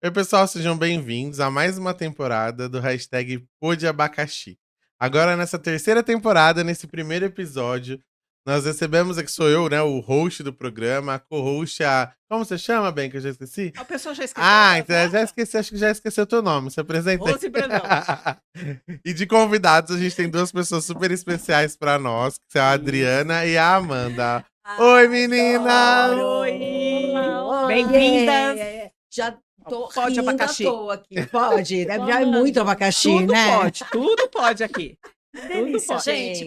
Oi, pessoal, sejam bem-vindos a mais uma temporada do hashtag Pôde Abacaxi. Agora, nessa terceira temporada, nesse primeiro episódio, nós recebemos, aqui sou eu, né, o host do programa, a co-host, a... Como você chama, bem, que eu já esqueci? A pessoa já esqueceu. Ah, então eu já esqueci, acho que já esqueceu o teu nome, se apresenta aí. Rose Brandão. E de convidados, a gente tem duas pessoas super especiais pra nós, que são a Adriana e a Amanda. Oi, meninas! Oi! Olá, Bem-vindas! Já tô Pode rindo abacaxi. à toa aqui. Pode, deve já é muito abacaxi, Tudo né? tudo pode aqui. Delícia, pode. gente. Sim.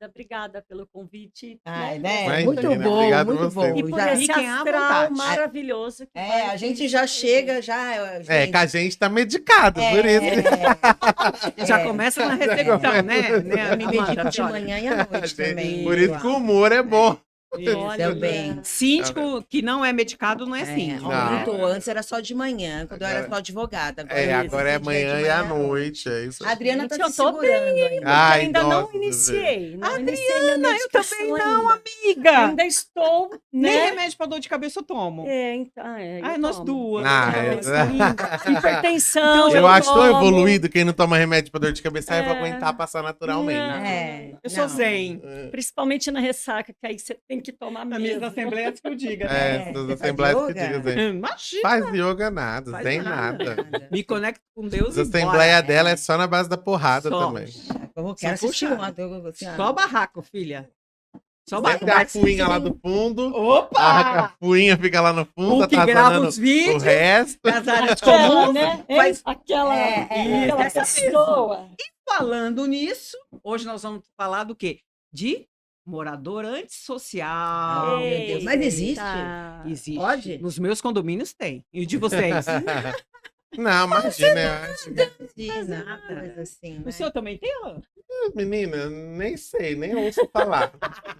Obrigada pelo convite. Ai, né? né? Imagina, Muito bom, obrigado muito vocês. bom. E por Já- esse Fiquem à astral vontade. maravilhoso. Que É, vai a gente aqui. já chega, já. É, que a gente tá medicado, por isso. Já começa na recepção, né? Eu me medico de Amanda? manhã e à noite também. Por isso que o humor é bom. Isso. Olha, Também. Síndico que não é medicado não é síndico. Não. Aumentou. Antes era só de manhã, quando eu era Agora- só advogada. Agora, É, agora é esse dia de manhã e à noite, é isso. A Adriana tá Gente, se eu tô segurando ainda. Ai, ainda não nossa, iniciei. Não Adriana, iniciei minha eu medicação também não, ainda. amiga. Ainda estou, Nem né? remédio pra dor de cabeça eu tomo. É, então, Ai, eu nós tomo. duas. Ah, Mas é. linda. Hipertensão. Eu acho tão tomo. evoluído quem não toma remédio pra dor de cabeça e vai É. aguentar passar naturalmente. Não. É, Eu sou não. zen. Principalmente na ressaca, que aí você tem que tomar Na mesmo. minha assembleia que eu diga, né? É, das você faz assembleias que yoga? diga assim. Imagina. Faz yoga nada, Faz sem nada. nada. Me conecto com Deus A e bora. assembleia dela é só na base da porrada Só. também. Eu quero Só assistir puxar. uma. Assim, Só barraco, filha. Só Vai ter a barraco. cafuinha lá do fundo, a Opa! cafuinha fica lá no fundo, O que grava atazanando os o vídeos resto. das áreas Aquela, comuns. né? Hein? Faz- Aquela, aquela essa pessoa. Falando nisso, hoje nós vamos falar do quê? De morador antissocial. Oh, meu Deus. Mas existe? Eita. Existe. Pode? Nos meus condomínios tem. E o de vocês? Não, imagina, eu acho. Nada, mas assim. O né? seu também tem? Ó? Menina, nem sei, nem ouço falar.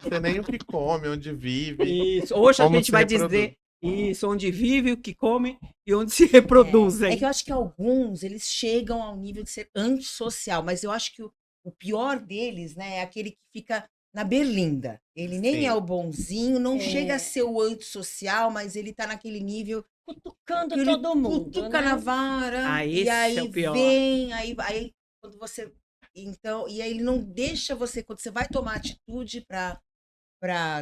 Não sei nem o que come, onde vive. Isso. Hoje Como a gente se vai reproduz. dizer isso, onde vive, o que come e onde se reproduzem. É que eu acho que alguns, eles chegam ao nível de ser antissocial, mas eu acho que o pior deles, né, é aquele que fica na berlinda. Ele nem Sim. é o bonzinho, não É. chega a ser o antissocial, mas ele tá naquele nível Cutucando que ele todo mundo. cutuca né? na vara, Ah, e esse aí é o pior. vem, aí quando você... Então, e aí ele não deixa você, quando você vai tomar atitude para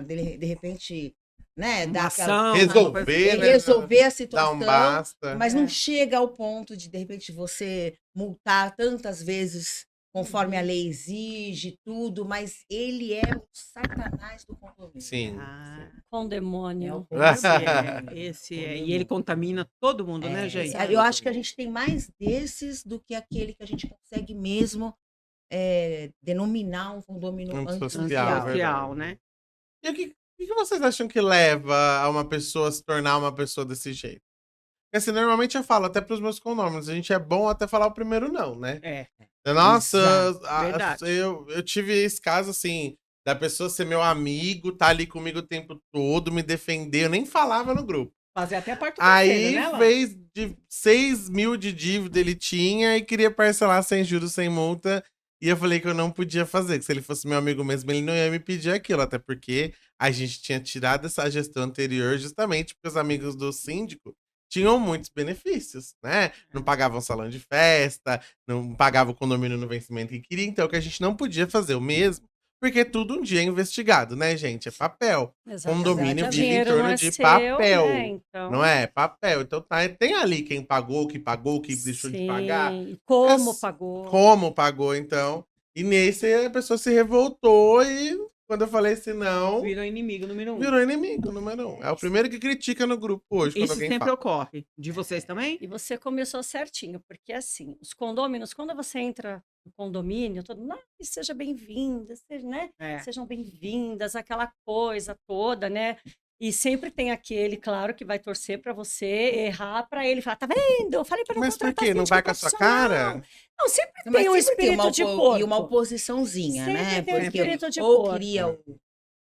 de repente, né, Uma dar ação, Resolver, né? resolver a Dá situação, um basta. mas não chega ao ponto de repente, você multar tantas vezes conforme a lei exige, tudo, mas ele é o satanás do condomínio. Sim. Ah, Com É demônio. o esse é, esse é. E ele contamina todo mundo, né, É, gente? eu acho que a gente tem mais desses do que aquele que a gente consegue mesmo denominar um condomínio Antissocial, antissocial. Social, né? E o que vocês acham que leva a uma pessoa a se tornar uma pessoa desse jeito? Porque assim, normalmente eu falo até pros meus condôminos, a gente é bom até falar o primeiro não, né? É. Nossa, Exato, verdade. eu tive esse caso assim, da pessoa ser meu amigo, tá ali comigo o tempo todo, me defender, eu nem falava no grupo. Fazer até a parte Aí terceira, né, Lan? fez de 6 mil de dívida ele tinha e queria parcelar sem juros, sem multa. E eu falei que eu não podia fazer, que se ele fosse meu amigo mesmo, ele não ia me pedir aquilo, até porque a gente tinha tirado essa gestão anterior justamente porque os amigos do síndico tinham muitos benefícios, né? Não pagavam salão de festa, não pagavam o condomínio no vencimento que queria, então que a gente não podia fazer o mesmo, porque tudo um dia é investigado, né, gente? É papel. Condomínio O vive em dinheiro torno não é de seu, papel. né? Então, Não é? Papel. Então tem ali quem pagou, que deixou de pagar, sim. Como Mas pagou. como pagou, então. E nesse a pessoa se revoltou e quando eu falei assim, não, Virou inimigo número 1. virou inimigo, número 1. É o primeiro que critica no grupo hoje, quando Isso alguém sempre fala. ocorre. De vocês também? E você começou certinho, porque assim, os condôminos, quando você entra no condomínio, todo mundo, seja bem-vinda, né? É. Sejam bem-vindas, aquela coisa toda, né? E sempre tem aquele, claro, que vai torcer para você errar para ele falar, tá vendo? Eu falei para não Mas por contratar quê? Não síndico vai com a sua profissional. cara? Não, sempre Mas tem um sempre tem espírito de porco. e uma oposiçãozinha, Sempre né? tem um Porque espírito de ou porco. cria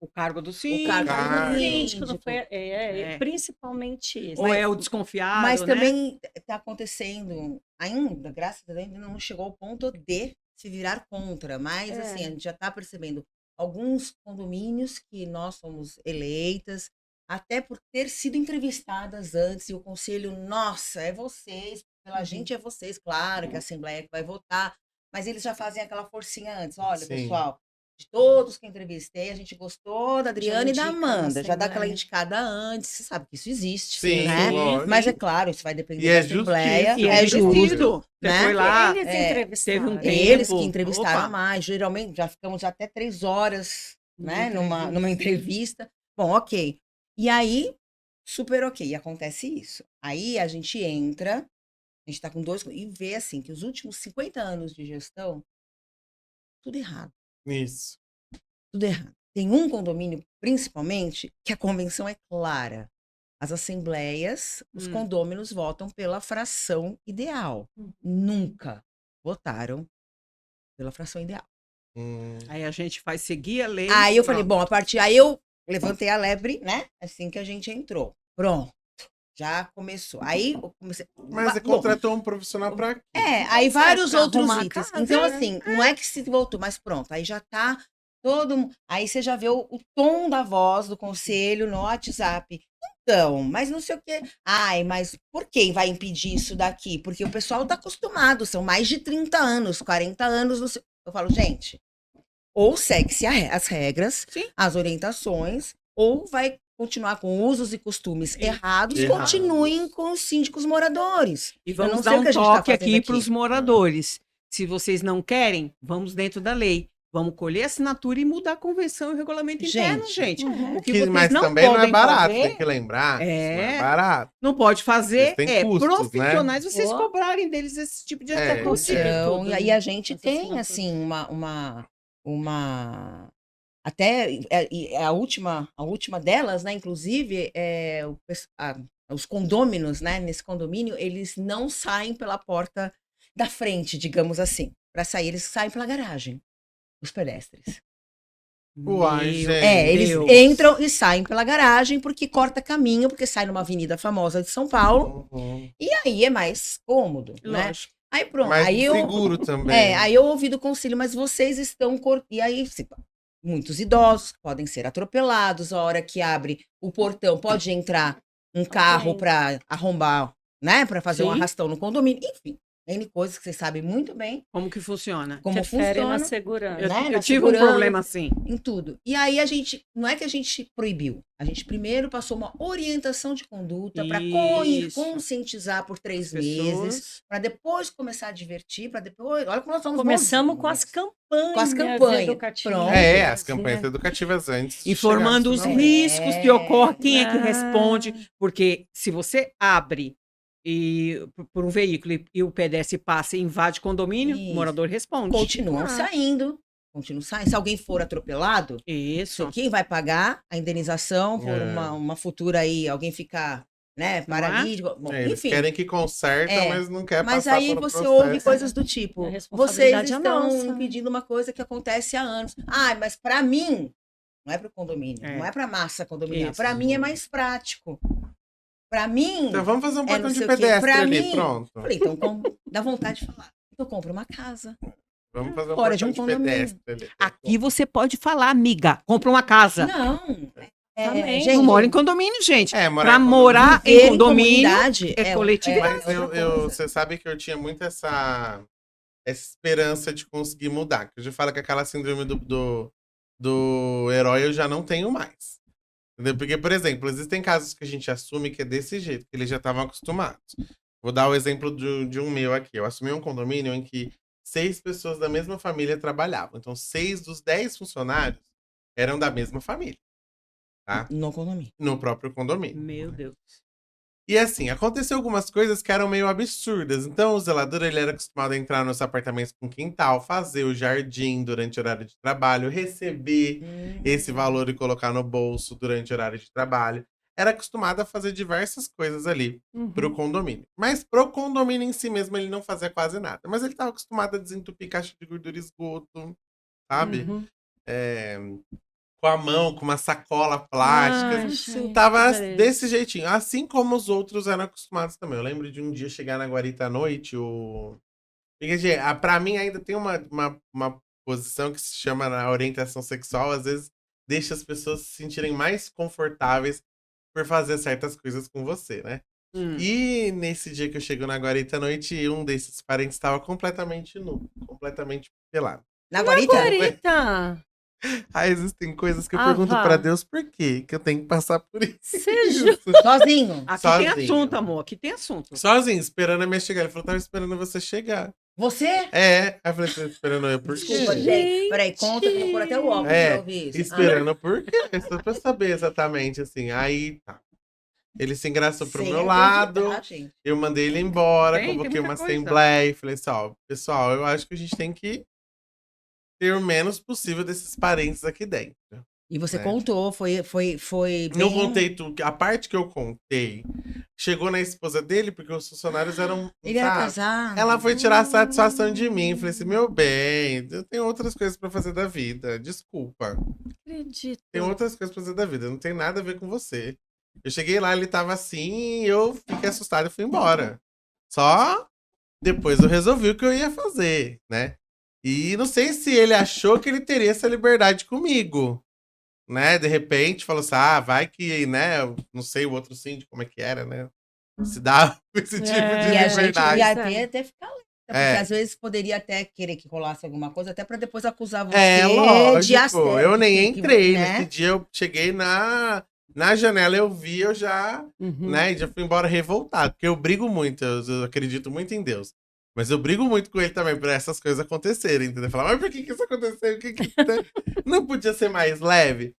O cargo do o síndico. cargo Cargo. do Síndico, não síndico, foi, É. principalmente isso. Ou é o desconfiado, mas né? também está acontecendo ainda, graças a Deus, ainda não chegou ao ponto de se virar contra, mas É. assim, a gente já está percebendo alguns condomínios que nós somos eleitas, até por ter sido entrevistadas antes, e o conselho, nossa, é vocês, pela gente é vocês, claro que a Assembleia que vai votar, mas eles já fazem aquela forcinha antes. Olha, Sim. pessoal, de todos que eu entrevistei, a gente gostou da Adriana e da indica na Amanda, já dá aquela Assembleia. indicada antes, você sabe que isso existe, Sim, né? lógico. Mas é claro, isso vai depender E da é Assembleia, justíssimo. E é justo. Você né? foi lá, Eles É, entrevistaram. teve um tempo. eles que entrevistaram Opa. mais, geralmente já ficamos até 3 horas, né, Numa numa entrevista. Bom, ok. E aí, super ok, e acontece isso. Aí a gente entra, a gente tá com e vê assim, que os últimos 50 anos de gestão, tudo errado, Isso. tudo errado. Tem um condomínio, principalmente, que a convenção é clara. As assembleias, os condôminos votam pela fração ideal. Nunca votaram pela fração ideal. Aí a gente faz seguir a lei. Aí eu falei, pronto. bom, a partir. Aí eu levantei a lebre, né? Assim que a gente entrou. Pronto. Já começou. Aí eu comecei. Mas você Bom, contratou um profissional pra quê? aí vários pra outros arrumar a itens. casa, Então, né? assim, não é que se voltou, mas pronto. Aí já tá todo. Aí você já vê o tom da voz do conselho no WhatsApp. Então, mas não sei o quê. Ai, mas por que vai impedir isso daqui? Porque o pessoal tá acostumado, são mais de 30 anos, 40 anos. Não sei. Eu falo, gente, ou segue-se as regras, Sim. as orientações, ou vai continuar com usos e costumes errados, Errados. continuem com os síndicos moradores. E Eu não vamos sei dar o um que a gente tá toque fazendo aqui aqui. para os moradores. Se vocês não querem, vamos dentro da lei. Vamos colher assinatura e mudar a convenção e o regulamento interno, gente. O que vocês Mas não também não é podem barato, fazer, tem que lembrar. Isso não é É. barato. não pode fazer, Eles têm custos, né? profissionais vocês Ó. cobrarem deles esse tipo de É, atitude. Então, e aí a gente Essa tem, assinatura. assim, até a última delas, né, inclusive, os condôminos, né, nesse condomínio, eles não saem pela porta da frente, digamos assim. Para sair, eles saem pela garagem, os pedestres. Uai, Meu gente. Eles Deus. entram e saem pela garagem porque corta caminho, porque sai numa avenida famosa de São Paulo, Uhum. e aí é mais cômodo, né? Lógico. Aí pronto, Mais aí eu seguro também. aí eu ouvi do conselho, mas vocês estão e aí muitos idosos podem ser atropelados, a hora que abre o portão pode entrar um carro Alguém. para arrombar, né, para fazer um Sim. arrastão no condomínio, enfim, N coisas que vocês sabem muito bem Como que funciona? como Interfere na funciona segurança. Eu, né, eu na tive um segurança. problema assim. em tudo. E aí a gente, não é que a gente proibiu, a gente primeiro passou uma orientação de conduta para Isso. conscientizar por 3 meses, Pessoas. para depois começar a divertir, para depois, olha como nós somos Começamos com bonzinhos. as campanhas, Com as campanhas, educativas. pronto. É, as né? campanhas educativas antes. de Informando chegar os no finalmente. riscos que ocorrem, quem é que Ah. responde. Porque se você abre por um veículo e o pedestre passa e invade condomínio, Isso. o morador responde. Continuam Claro. saindo. Continuam saindo. Se alguém for atropelado, Isso. quem vai pagar a indenização por É. uma futura aí, alguém ficar, né, Não é? paralítico. Bom, Eles enfim. querem que conserta, É. mas não quer Mas passar aí pelo você processo. ouve coisas do tipo: A vocês responsabilidade é estão nossa. impedindo uma coisa que acontece há anos. Ah, mas para mim, não é para o condomínio, É. não é para massa condominial. Isso. Para mim é mais prático. Para mim, Então vamos fazer um não portão de sei o quê. pedestre Pra ali, mim, pronto. falei, então dá vontade de falar. Então compra uma casa. Vamos fazer um Fora de portão um de condomínio. pedestre ali. Aqui você pode falar, amiga, compra uma casa. Não. Também. Gente, Não mora em condomínio, gente. É, Pra morar viver em condomínio comunidade é coletividade. Mas você sabe que eu tinha muito essa esperança de conseguir mudar. Que eu já falo que aquela síndrome do herói eu já não tenho mais. Entendeu? Porque, por exemplo, existem casos que a gente assume que é desse jeito, que eles já estavam acostumados. Vou dar o exemplo de um meu aqui. Eu assumi um condomínio em que 6 pessoas da mesma família trabalhavam. Então, 6 dos 10 funcionários eram da mesma família. Tá? No condomínio. No próprio condomínio. Meu Deus. E assim, aconteceu algumas coisas que eram meio absurdas. Então, o zelador, ele era acostumado a entrar nos apartamentos com quintal, fazer o jardim durante o horário de trabalho, receber esse valor e colocar no bolso durante o horário de trabalho. Era acostumado a fazer diversas coisas ali pro condomínio. Mas pro condomínio em si mesmo, ele não fazia quase nada. Mas ele estava acostumado a desentupir caixa de gordura e esgoto, sabe? Uhum. Com a mão, com uma sacola plástica. Ai, gente, Tava que delícia. desse jeitinho. Assim como os outros eram acostumados também. Eu lembro de um dia chegar na guarita à noite, pra mim ainda tem uma posição que se chama na orientação sexual, às vezes deixa as pessoas se sentirem mais confortáveis por fazer certas coisas com você, né? E nesse dia que eu chego na guarita à noite, um desses parentes estava completamente nu, completamente pelado. Na guarita? Guarita! Aí existem coisas que eu Ah, pergunto vá. pra Deus por quê que eu tenho que passar por isso. Seja. Sozinho? Aqui Sozinho. tem assunto, amor. Aqui tem assunto. Sozinho, esperando a minha chegar. Ele falou, tava esperando você chegar. Você? É. Aí eu falei, tá esperando eu por quê? Desculpa, gente. Peraí, conta que eu vou pôr até o óculos pra ouvir isso. Esperando por quê? Só pra saber exatamente, assim. Aí, tá. Ele se engraçou pro Sem meu lado. acreditar, gente. Eu mandei ele embora, Tem convoquei uma muita coisa. assembleia. Falei assim, ó, pessoal, eu acho que a gente tem que ter o menos possível desses parentes aqui dentro. E você É. contou, foi Eu bem... contei tudo. A parte que eu contei chegou na esposa dele, porque os funcionários eram. Ele era sabe? casado? Ela foi tirar satisfação de mim. Falei assim, meu bem, eu tenho outras coisas pra fazer da vida. Desculpa. Acredito. Tem outras coisas pra fazer da vida. Não tem nada a ver com você. Eu cheguei lá, ele tava assim, eu fiquei assustado e fui embora. Só depois eu resolvi o que eu ia fazer, né? E não sei se ele achou que ele teria essa liberdade comigo. Né? De repente falou assim, vai que, né? Eu não sei o outro síndico como é que era, né? Se dá esse tipo de E a gente liberdade. ia até ficar lenta, porque É. às vezes poderia até querer que rolasse alguma coisa, até pra depois acusar você É, de lógico. assédio. Eu nem que- entrei. né? Nesse dia eu cheguei na janela, eu vi, eu já, né? E já fui embora revoltado. Porque eu brigo muito, eu acredito muito em Deus. Mas eu brigo muito com ele também pra essas coisas acontecerem, entendeu? Falar, mas por que isso aconteceu? Não podia ser mais leve?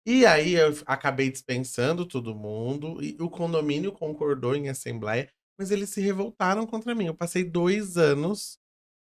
E aí eu acabei dispensando todo mundo, e o condomínio concordou em assembleia, mas eles se revoltaram contra mim. Eu passei 2 anos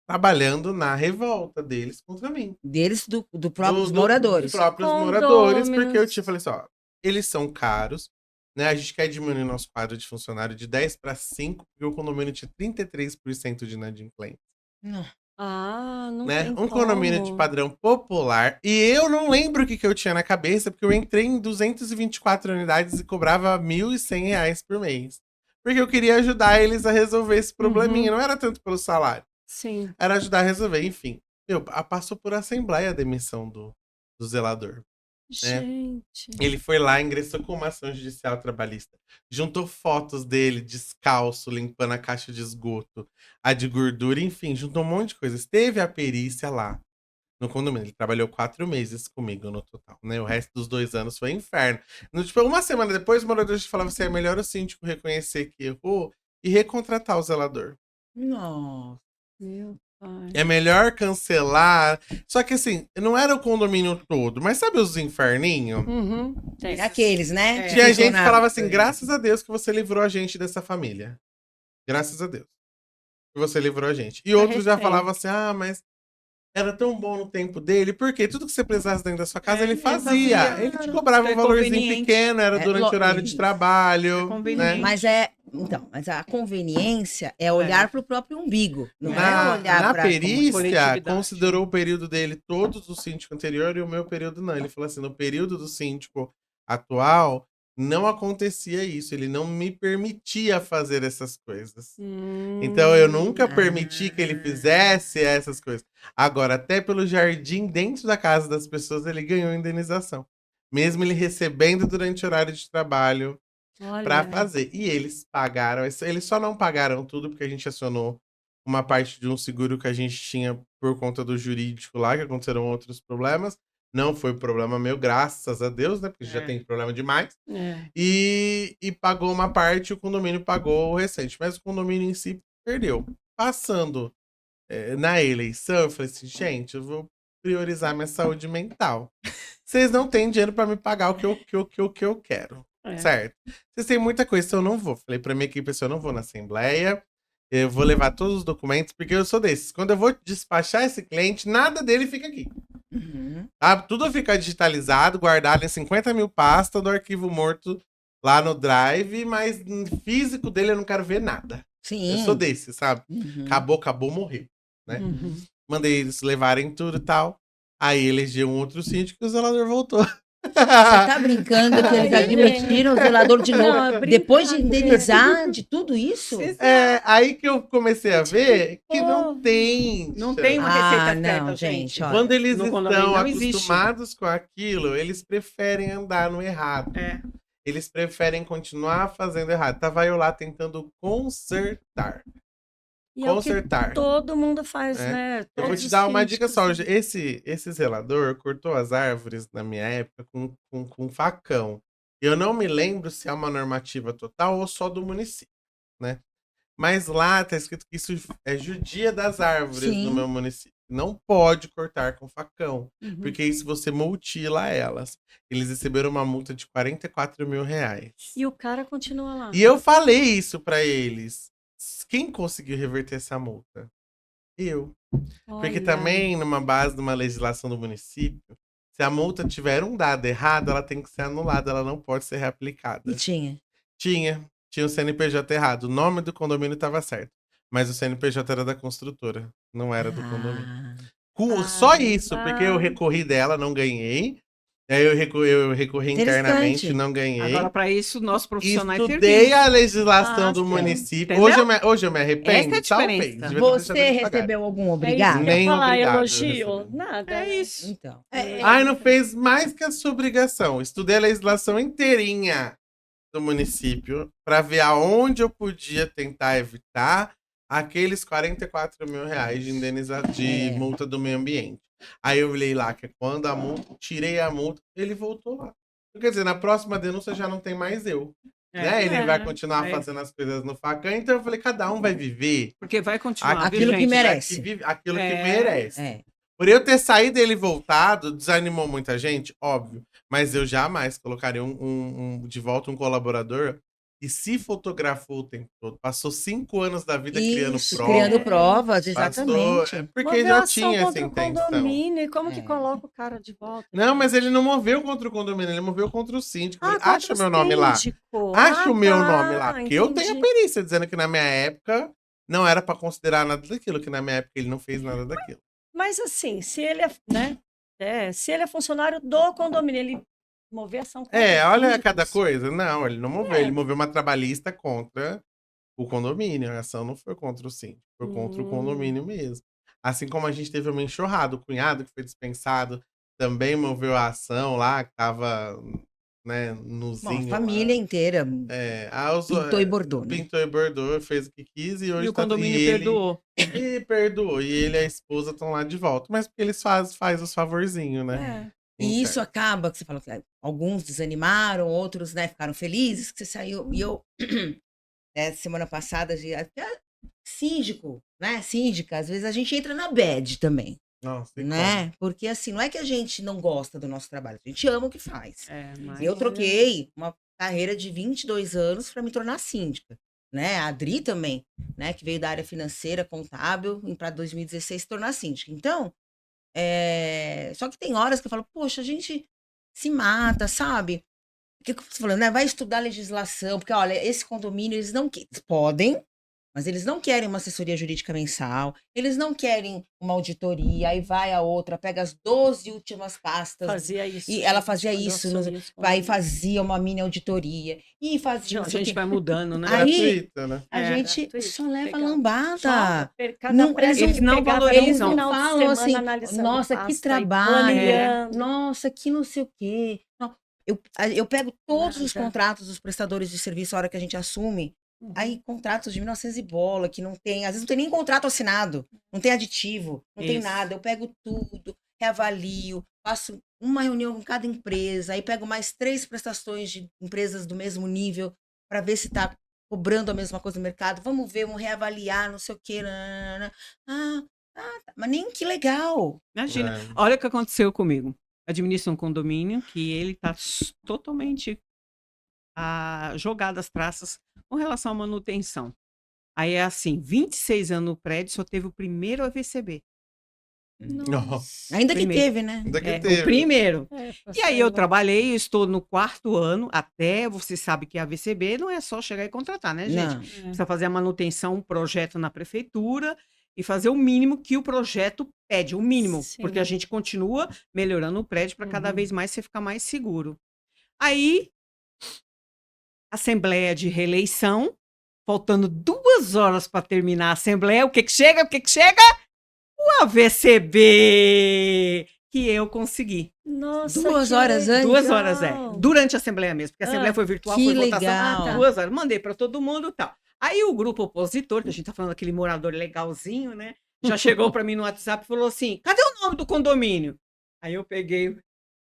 trabalhando na revolta deles contra mim. Deles, do próprio Dos moradores. próprios Condôminos. moradores, porque eu falei assim, ó, eles são caros, né? A gente quer diminuir nosso quadro de funcionário de 10 para 5, porque o condomínio tinha 33% de inadimplência. Não. Não Né? tem Um condomínio de como. padrão popular. E eu não lembro o que eu tinha na cabeça, porque eu entrei em 224 unidades e cobrava R$1.100 por mês. Porque eu queria ajudar eles a resolver esse probleminha. Não era tanto pelo salário. Sim. Era ajudar a resolver. Enfim, passou por assembleia a demissão do zelador. Gente. Ele foi lá, ingressou com uma ação judicial trabalhista. Juntou fotos dele descalço, limpando a caixa de esgoto, a de gordura, enfim, juntou um monte de coisas. Teve a perícia lá no condomínio. Ele trabalhou 4 meses comigo no total, né? O resto dos 2 anos foi inferno. Tipo, uma semana depois, o morador falava assim, é melhor o síndico reconhecer que errou e recontratar o zelador. Nossa. Meu pai. É melhor cancelar. Só que assim, não era o condomínio todo, mas sabe os inferninhos? Tem. Aqueles, né? Tinha gente que Ficam na- falava assim, graças a Deus que você livrou a gente dessa família. Graças a Deus. Que você livrou a gente. E outros já refém. falavam assim, mas era tão bom no tempo dele, porque tudo que você precisasse dentro da sua casa, ele fazia. Ele te cobrava Foi um valorzinho conveniente. pequeno, era durante o horário de isso. trabalho. conveniente. Né? Mas a conveniência é olhar pro próprio umbigo. Não é Na olhar pra perícia, coletividade. considerou o período dele todos do síndico anterior e o meu período não. Ele falou assim, no período do síndico atual, não acontecia isso. Ele não me permitia fazer essas coisas. Então, eu nunca permiti que ele fizesse essas coisas. Agora, até pelo jardim dentro da casa das pessoas, ele ganhou indenização. Mesmo ele recebendo durante o horário de trabalho pra fazer. E eles pagaram. Eles só não pagaram tudo porque a gente acionou uma parte de um seguro que a gente tinha por conta do jurídico lá, que aconteceram outros problemas. Não foi problema meu, graças a Deus, né? Porque já tem problema demais. E pagou uma parte, o condomínio pagou o restante. Mas o condomínio em si perdeu. Passando na eleição, eu falei assim, gente, eu vou priorizar minha saúde mental. Vocês não têm dinheiro pra me pagar o que eu quero. Certo? Vocês têm muita coisa, então eu não vou. Falei pra minha equipe, eu não vou na assembleia. Eu vou levar todos os documentos, porque eu sou desses. Quando eu vou despachar esse cliente, nada dele fica aqui. Tá? Tudo fica digitalizado, guardado em 50 mil pastas do arquivo morto lá no Drive, mas no físico dele eu não quero ver nada. Sim. Eu sou desse, sabe? Acabou, morreu. Né? Mandei eles levarem tudo e tal. Aí elegeu um outro síndico e o zelador voltou. Você tá brincando que eles admitiram o zelador de novo? Não, é Depois de indenizar de tudo isso? Aí que eu comecei a ver que não tem. Não tem uma receita certa, não, gente. olha. Quando eles No condomínio estão não existe. acostumados com aquilo, eles preferem andar no errado. eles preferem continuar fazendo errado. Tava eu lá tentando consertar. E é o que Consertar. todo mundo faz, É. né? Eu vou Todos te os dar uma dica síndicos, só. né? Esse zelador cortou as árvores na minha época com facão. Eu não me lembro se é uma normativa total ou só do município, né? Mas lá tá escrito que isso é judia das árvores no Sim. meu município. Não pode cortar com facão, Uhum. porque isso você mutila elas. Eles receberam uma multa de 44 mil reais. E o cara continua lá. E eu falei isso pra eles. Quem conseguiu reverter essa multa? Eu. Porque Olha, também, numa base de uma legislação do município, se a multa tiver um dado errado, ela tem que ser anulada, ela não pode ser reaplicada. E tinha. Tinha o CNPJ errado. O nome do condomínio estava certo. Mas o CNPJ era da construtora, não era do condomínio. Só isso, porque eu recorri dela, não ganhei. Aí eu recorri internamente, Interessante. não ganhei. Agora, para isso, nossos profissionais Estudei serviram. a legislação do sim. município. Entendeu? Hoje eu me arrependo. Essa é a Talvez. diferença. Devia ter deixado Você eles pagarem. recebeu algum É isso obrigado? que eu ia Nem falar, obrigado eu elogio, recebi. nada. É né? isso. Então. Ai, não fez mais que a sua obrigação. Estudei a legislação inteirinha do município pra ver aonde eu podia tentar evitar aqueles 44 mil reais de de multa do meio ambiente. Aí eu olhei lá que quando a multa, tirei a multa, ele voltou lá. Quer dizer, na próxima denúncia já não tem mais eu. Né? Ele vai continuar fazendo as coisas no facão, então eu falei, cada um vai viver Porque vai continuar, viu, Aquilo que gente? merece. aquilo que É. merece. É. Por eu ter saído e ele voltado, desanimou muita gente, óbvio. Mas eu jamais colocaria de volta um colaborador que se fotografou o tempo todo. Passou 5 anos da vida criando Isso, provas. criando provas, Passou, exatamente. porque Moveu já ação tinha essa contra o intenção. condomínio, e como É. que coloca o cara de volta? Não, mas ele não moveu contra o condomínio, ele moveu contra o síndico. Ah, Acha contra o meu nome lá. síndico. Acha o meu tá, nome lá. Porque eu tenho a entendi. perícia dizendo que na minha época não era pra considerar nada daquilo, que na minha época ele não fez nada daquilo. Mas assim, se ele é, né? Se ele é funcionário do condomínio, ele mover ação contra Olha síndicos. cada coisa. Não, ele não moveu. É. Ele moveu uma trabalhista contra o condomínio. A ação não foi contra o síndico, foi contra o condomínio mesmo. Assim como a gente teve uma enxurrada, o cunhado que foi dispensado também moveu a ação lá, que tava, né, no Uma zinho família inteira lá. pintou e bordou, né? Pintou e bordou, fez o que quis e hoje E o condomínio perdoou. E perdoou. E ele e a esposa estão lá de volta. Mas porque eles faz os favorzinhos, né? É. E isso acaba, que você falou que alguns desanimaram, outros, né, ficaram felizes que você saiu. E eu, semana passada, síndico, né, síndica, às vezes a gente entra na bad também, Nossa, e né? Porque assim, não é que a gente não gosta do nosso trabalho, a gente ama o que faz. Mas... Eu troquei uma carreira de 22 anos para me tornar síndica, né? A Adri também, né, que veio da área financeira, contábil, e para 2016 se tornar síndica. Então, só que tem horas que eu falo, poxa, a gente se mata, sabe? O que eu tô falando, né? Vai estudar legislação, porque, olha, esse condomínio, eles não podem, mas eles não querem uma assessoria jurídica mensal, eles não querem uma auditoria, aí vai a outra, pega as 12 últimas pastas, Fazia isso. e ela fazia quando eu isso, assumi esse aí condomínio. fazia uma mini auditoria, e fazia A não sei o gente quê. vai mudando, né? Aí, gratuita, né? A gente gratuito, só leva pegar. lambada. Cada Não, prédio eles que não pegava, valorizam. Eles no não final de falam semana assim, analisando nossa, que pasta e trabalho, planilhando. nossa, que não sei o quê. Não, eu pego todos os Nada. contratos dos prestadores de serviço a hora que a gente assume, aí contratos de 1900 e bola, que não tem, às vezes não tem nem contrato assinado, não tem aditivo, não tem Isso. nada. Eu pego tudo, reavalio, faço uma reunião com cada empresa, aí pego mais 3 prestações de empresas do mesmo nível para ver se tá cobrando a mesma coisa no mercado. Vamos ver, vamos reavaliar, não sei o quê. Nananana. Tá, mas nem que legal. Imagina. É. Olha o que aconteceu comigo. Administro um condomínio que ele está totalmente jogado às traças com relação à manutenção. Aí é assim, 26 anos no prédio, só teve o primeiro AVCB. Nossa. Ainda que Primeiro. teve, né? Ainda que É, teve. o primeiro. E aí eu trabalho. trabalhei, eu estou no 4º ano, até você sabe que a AVCB não é só chegar e contratar, né, gente? Não. Precisa fazer a manutenção, um projeto na prefeitura e fazer o mínimo que o projeto pede, o mínimo, Sim. porque a gente continua melhorando o prédio para cada Uhum. vez mais você ficar mais seguro. Aí, assembleia de reeleição, faltando 2 horas para terminar a assembleia, o que que chega? O AVCB! que eu consegui. Nossa, 2 que horas antes? 2 horas, legal. Durante a Assembleia mesmo, porque a Assembleia foi virtual, que foi votação. legal. 2 horas. Mandei para todo mundo e tal. Aí o grupo opositor, que a gente tá falando daquele morador legalzinho, né? Já chegou para mim no WhatsApp e falou assim: cadê o nome do condomínio? Aí eu peguei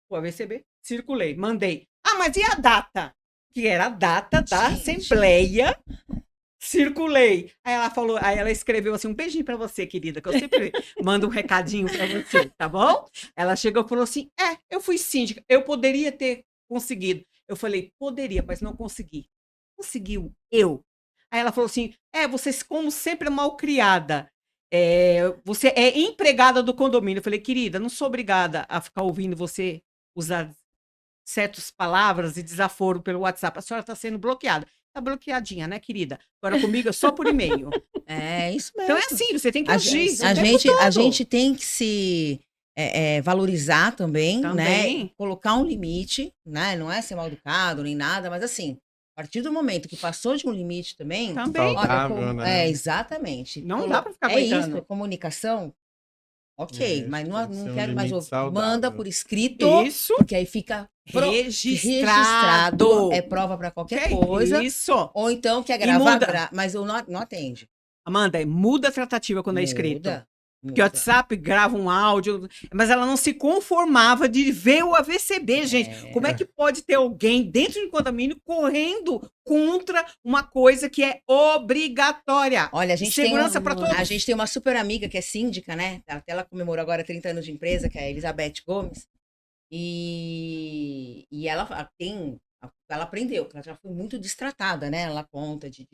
o AVCB, circulei, mandei. Ah, mas e a data? Que era a data da Gente. Assembleia. Circulei. Aí ela falou, aí ela escreveu assim: um beijinho pra você, querida, que eu sempre mando um recadinho pra você, tá bom? Ela chegou e falou assim: eu fui síndica, eu poderia ter conseguido. Eu falei: poderia, mas não consegui. Conseguiu eu. Aí ela falou assim: você, como sempre, é mal criada. Você é empregada do condomínio. Eu falei: querida, não sou obrigada a ficar ouvindo você usar certas palavras e desaforo pelo WhatsApp. A senhora está sendo bloqueada. Tá bloqueadinha, né, querida? Agora comigo é só por e-mail. É isso mesmo. Então é assim, você tem que A agir. gente, o tempo a todo. gente tem que se valorizar também, né? Também. Colocar um limite, né? Não é ser mal educado nem nada, mas assim, a partir do momento que passou de um limite também, Também. Saudável, né? exatamente. Não dá pra ficar É isso, aguentando. comunicação, ok, É, mas acho que não, tem que ser não um quero mais limite ouvir. saudável. Manda por escrito, Isso. porque aí fica registrado, é prova para qualquer coisa. Isso. Ou então quer E gravar, muda. mas eu não atende. Amanda, muda a tratativa quando é escrito. Muda, Porque o WhatsApp grava um áudio, mas ela não se conformava de ver o AVCB, gente. Como é que pode ter alguém dentro de um condomínio correndo contra uma coisa que é obrigatória? Olha, a gente Segurança para todos. A gente tem uma super amiga que é síndica, né? Até ela comemorou agora 30 anos de empresa, que é a Elizabeth Gomes. E ela ela aprendeu, que ela já foi muito destratada, né? Ela conta de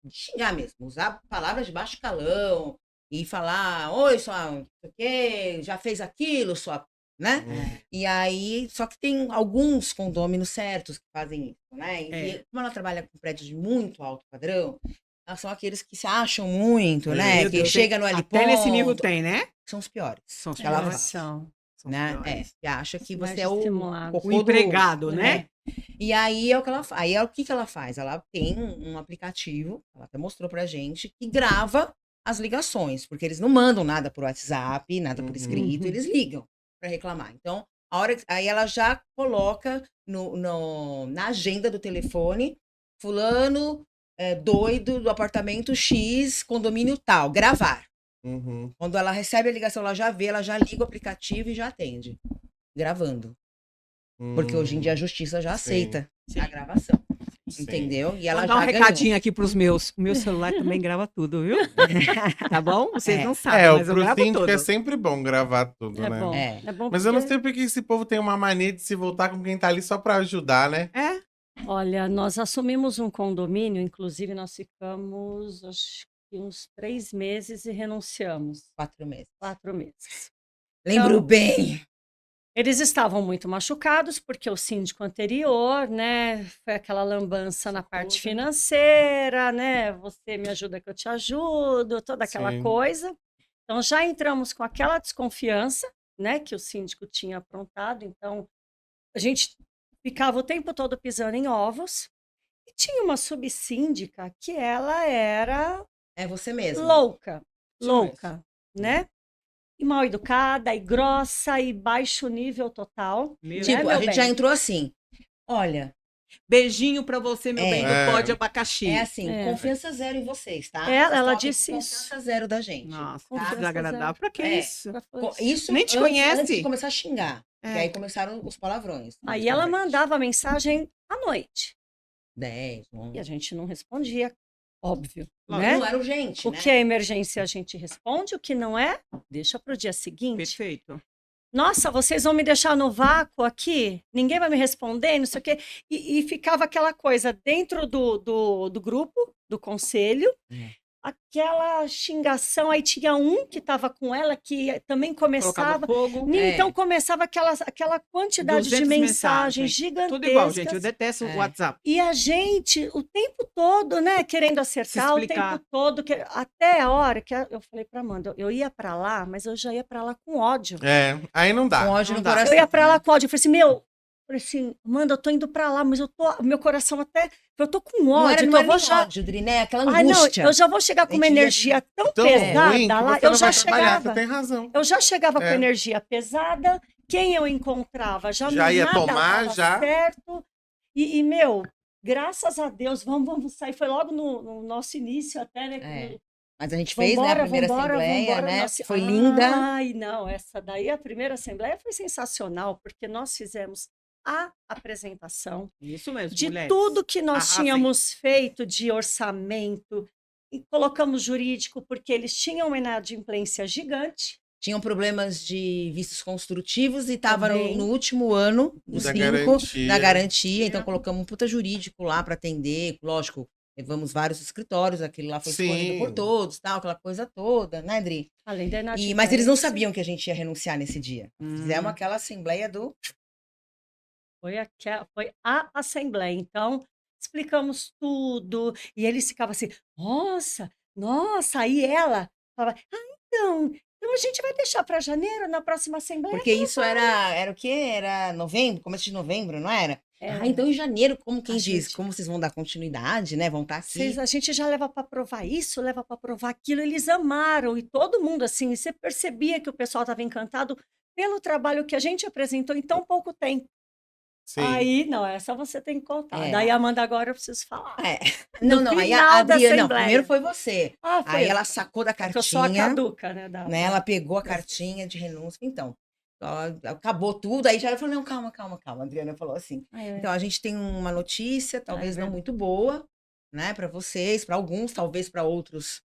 xingar mesmo, usar palavras de baixo calão e falar, oi, sua, não sei o quê, já fez aquilo, sua, né? E aí, só que tem alguns condôminos certos que fazem isso, né? E como ela trabalha com prédios de muito alto padrão, elas são aqueles que se acham muito, né? Meu Que Deus, chega no L até nesse ponto, nível tem, né? são os piores. São os que ela piores. fala, São. São os né? piores. Que acha que Mais você é o estimulado. cocô O empregado, né? E aí é o que ela faz. Aí o que ela faz? Ela tem um aplicativo, ela até mostrou pra gente, que grava as ligações, porque eles não mandam nada por WhatsApp, nada por escrito, eles ligam pra reclamar. Então, aí ela já coloca na agenda do telefone, fulano doido do apartamento X, condomínio tal, gravar. Uhum. Quando ela recebe a ligação, ela já vê, ela já liga o aplicativo e já atende, gravando. Porque hoje em dia a justiça já aceita a gravação. Sim. Entendeu? E ela Vou dar um já recadinho aqui pros meus. O meu celular também grava tudo, viu? Tá bom? Vocês não sabem, mas eu pro gravo síndico tudo. é sempre bom gravar tudo, É né? bom. É. É bom Mas eu não porque, sei porque esse povo tem uma mania de se voltar com quem tá ali só pra ajudar, né? olha, nós assumimos um condomínio, inclusive nós ficamos, acho que uns 3 meses e renunciamos. 4 meses. 4 meses. Lembro Então, bem. Eles estavam muito machucados, porque o síndico anterior, né, foi aquela lambança na parte financeira, né, você me ajuda que eu te ajudo, toda aquela Sim. coisa. Então, já entramos com aquela desconfiança, né, que o síndico tinha aprontado. Então, a gente ficava o tempo todo pisando em ovos. E tinha uma subsíndica que ela era É você mesmo. louca, Isso louca, né? E mal educada, e grossa, e baixo nível total. Meu Tipo, meu a gente já bem? entrou assim. Olha, Beijinho pra você, meu bem, do É. pó de abacaxi. é assim, É. confiança zero em vocês, tá? Ela Vocês estão aqui disse com isso. confiança zero da gente. Nossa, que Confiança desagradável. Pra que É. isso? Isso Nem te antes conhece. de começar a xingar. É. E aí começaram os palavrões. Aí ela mandava mensagem à noite. 10, E 11. a gente não respondia, óbvio, Não né? era urgente, O né? que é emergência a gente responde, o que não é, deixa para o dia seguinte. Perfeito. Nossa, vocês vão me deixar no vácuo aqui? Ninguém vai me responder, não sei o quê. E ficava aquela coisa dentro do grupo, do conselho, aquela xingação. Aí tinha um que estava com ela, que também Colocava começava. fogo. Então começava aquela quantidade de 200 mensagens gigantescas. Tudo igual, gente. Eu detesto o WhatsApp. E a gente, o tempo todo, né, querendo acertar, o explicar. tempo todo, até a hora que eu falei pra Amanda, eu ia pra lá, mas eu já ia pra lá com ódio. É, aí não dá. Com ódio Não no dá. coração. Eu ia pra lá com ódio, eu falei assim, Falei assim, Amanda, eu tô indo pra lá, mas meu coração eu tô com Não ódio, era, que não eu era vou nem já... ódio, Dri, né? Aquela Ai, não, angústia. eu já vou chegar com uma A gente já- energia tão Tão ruim que pesada lá, você eu não já vai trabalhar, chegava. você tem razão. Eu já chegava com É. energia pesada, quem eu encontrava já, Já ia nada tomar, dava já. certo. Meu, graças a Deus, vamos sair. Foi logo no nosso início até, né? É. Mas a gente fez, né, a Vambora, primeira vambora, assembleia, vambora. né? Nossa, Foi linda. Ai, não, essa daí, a primeira assembleia foi sensacional, porque nós fizemos a apresentação Isso mesmo, de mulheres. tudo que nós Arrasem. tínhamos feito de orçamento, e colocamos jurídico, porque eles tinham uma inadimplência gigante. Tinham problemas de vistos construtivos e estava Também. no último ano, no Da 5, garantia. da garantia. Então, colocamos um puta jurídico lá para atender. Lógico, levamos vários escritórios, aquele lá foi escolhido por Sim. todos, tal, aquela coisa toda, né, Dri? Além da inadimplência. Mas eles não sabiam que a gente ia renunciar nesse dia. Fizemos Hum. aquela assembleia do... Foi a assembleia. Então, explicamos tudo. E eles ficavam assim, nossa. Aí ela falava, então a gente vai deixar para janeiro, na próxima assembleia? Porque isso era o quê? Era novembro, começo de novembro, não era? É. Ah, então em janeiro, como quem A diz, gente- como vocês vão dar continuidade, né? Vão estar aqui. A gente já leva para provar isso, leva para provar aquilo. Eles amaram e todo mundo assim. Você percebia que o pessoal estava encantado pelo trabalho que a gente apresentou em tão pouco tempo. Sim. Aí, não, essa você tem que contar. É. Daí, Amanda, agora eu preciso falar. É. No Não, aí final a da Adriana, não, assembleia. primeiro foi você. Ah, foi Aí eu. ela sacou da Porque eu sou a cartinha, caduca, né? né? Ela pegou a cartinha de renúncia. Então, acabou tudo. Aí já ela falou, não, calma. A Adriana falou assim. Então, a gente tem uma notícia, talvez não verdade. muito boa, né? Para vocês, para alguns, talvez para outros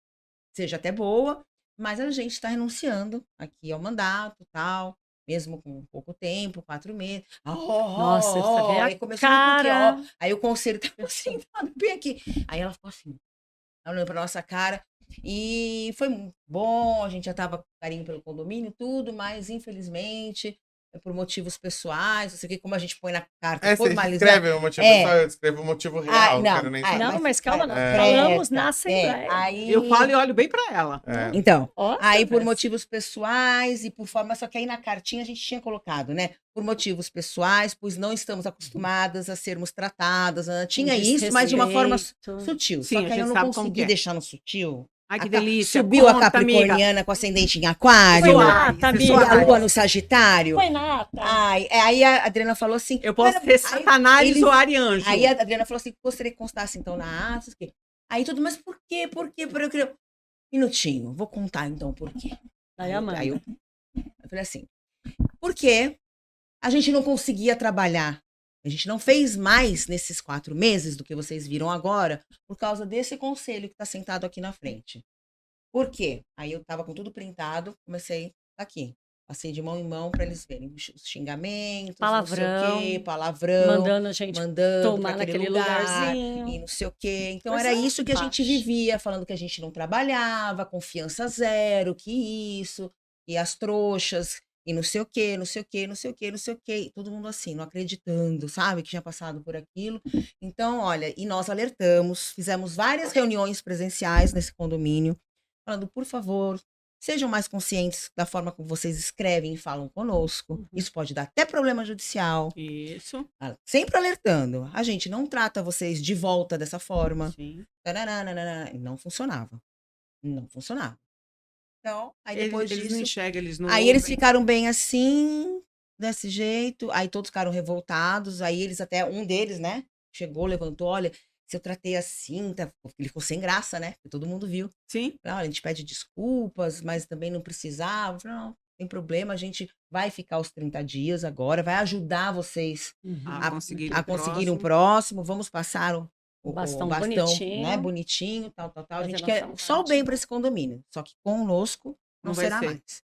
seja até boa. Mas a gente está renunciando aqui ao mandato, tal. Mesmo com pouco tempo, 4 meses. Nossa, você vê a Aí começou cara. porque, aí o conselho estava sentado bem aqui. Aí ela ficou assim, olhando para nossa cara. E foi muito bom, a gente já estava com carinho pelo condomínio, tudo, mas infelizmente, por motivos pessoais, não sei o que, como a gente põe na carta Você formalizar. escreve o motivo pessoal, eu escrevo o motivo real, não, quero nem ah, saber. Não, mas calma, nós É. falamos na É, assembleia. aí, Eu falo e olho bem pra ela. É. então, Ó, aí por mas- motivos pessoais e por forma, só que aí na cartinha a gente tinha colocado, né? Por motivos pessoais, pois não estamos acostumadas a sermos tratadas. Tinha isso, mas de uma forma desrespeito. sutil. Sim, Só a que aí gente eu não sabe como consegui que é. deixar no sutil. Ai, que A Ca- delícia. Subiu a Conta, amiga. Capricorniana com ascendente em Aquário. Foi Suave, nata, amiga. E a suave. Lua no Sagitário. Foi nata. Aí a Adriana falou assim. Eu posso "Olha, ser Satanás eles- ou Arianjo. Aí a Adriana falou assim: gostaria que constasse então na ata. Aí tudo, mas por quê? Eu queria. Minutinho, vou contar então por quê. Daí, Amanda. Aí eu falei assim: porque a gente não conseguia trabalhar. A gente não fez mais nesses 4 meses do que vocês viram agora, por causa desse conselho que está sentado aqui na frente. Por quê? Aí eu tava com tudo printado, comecei aqui. Passei de mão em mão para eles verem os xingamentos, não sei o Palavrão. quê, palavrão, Mandando a gente mandando tomar pra aquele naquele lugar, lugarzinho. e não sei o quê. Então Coisa era isso que a gente baixa. vivia, falando que a gente não trabalhava, confiança zero, que isso, e as trouxas, e não sei o quê, não sei o quê, não sei o quê, não sei o quê. E todo mundo assim, não acreditando, sabe, que tinha passado por aquilo. Então, olha, e nós alertamos, fizemos várias reuniões presenciais nesse condomínio, falando, por favor, sejam mais conscientes da forma como vocês escrevem e falam conosco. Isso pode dar até problema judicial. Isso. Sempre alertando. A gente não trata vocês de volta dessa forma. Sim. Taranana. Não funcionava. Não funcionava. Então, aí Eles, depois eles disso... não enxergam, eles não Aí eles ouvem. ficaram bem assim, desse jeito. Aí todos ficaram revoltados. Aí eles até, um deles, né, chegou, levantou, olha, se eu tratei assim, tá... ele ficou sem graça, né? Porque todo mundo viu. Sim. Olha, a gente pede desculpas, mas também não precisava. Eu falei, não, tem problema, a gente vai ficar os 30 dias agora, vai ajudar vocês A conseguir a o conseguir um próximo. próximo, vamos passar o Bastão bastão, bonitinho. né, bonitinho, tal. A Fazer gente nossa quer só o vontade. bem para esse condomínio, só que conosco não Não vai será ser. mais,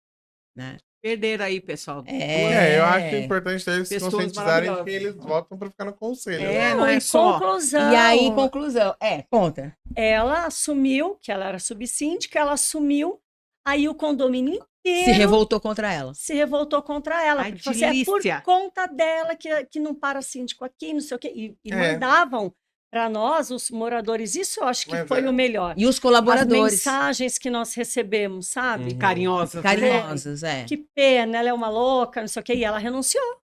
né? Perderam aí, pessoal. Eu acho que é importante eles se Pessoas conscientizarem que maravilhosas. eles votam pra ficar no conselho. É, né? não é em só. conclusão, E aí, conclusão, conta. ela assumiu que ela era subsíndica, ela assumiu, aí o condomínio inteiro Se revoltou contra ela. se revoltou contra ela. Ai, Porque falou assim, é por delícia. conta dela que não para síndico aqui, não sei o quê. E É. mandavam para nós, os moradores, isso eu acho que Mas foi é. o melhor. E os As colaboradores, mensagens que nós recebemos, sabe? Uhum. Carinhosas. né? carinhosos, Que pena, ela é uma louca, não sei o quê. E ela renunciou.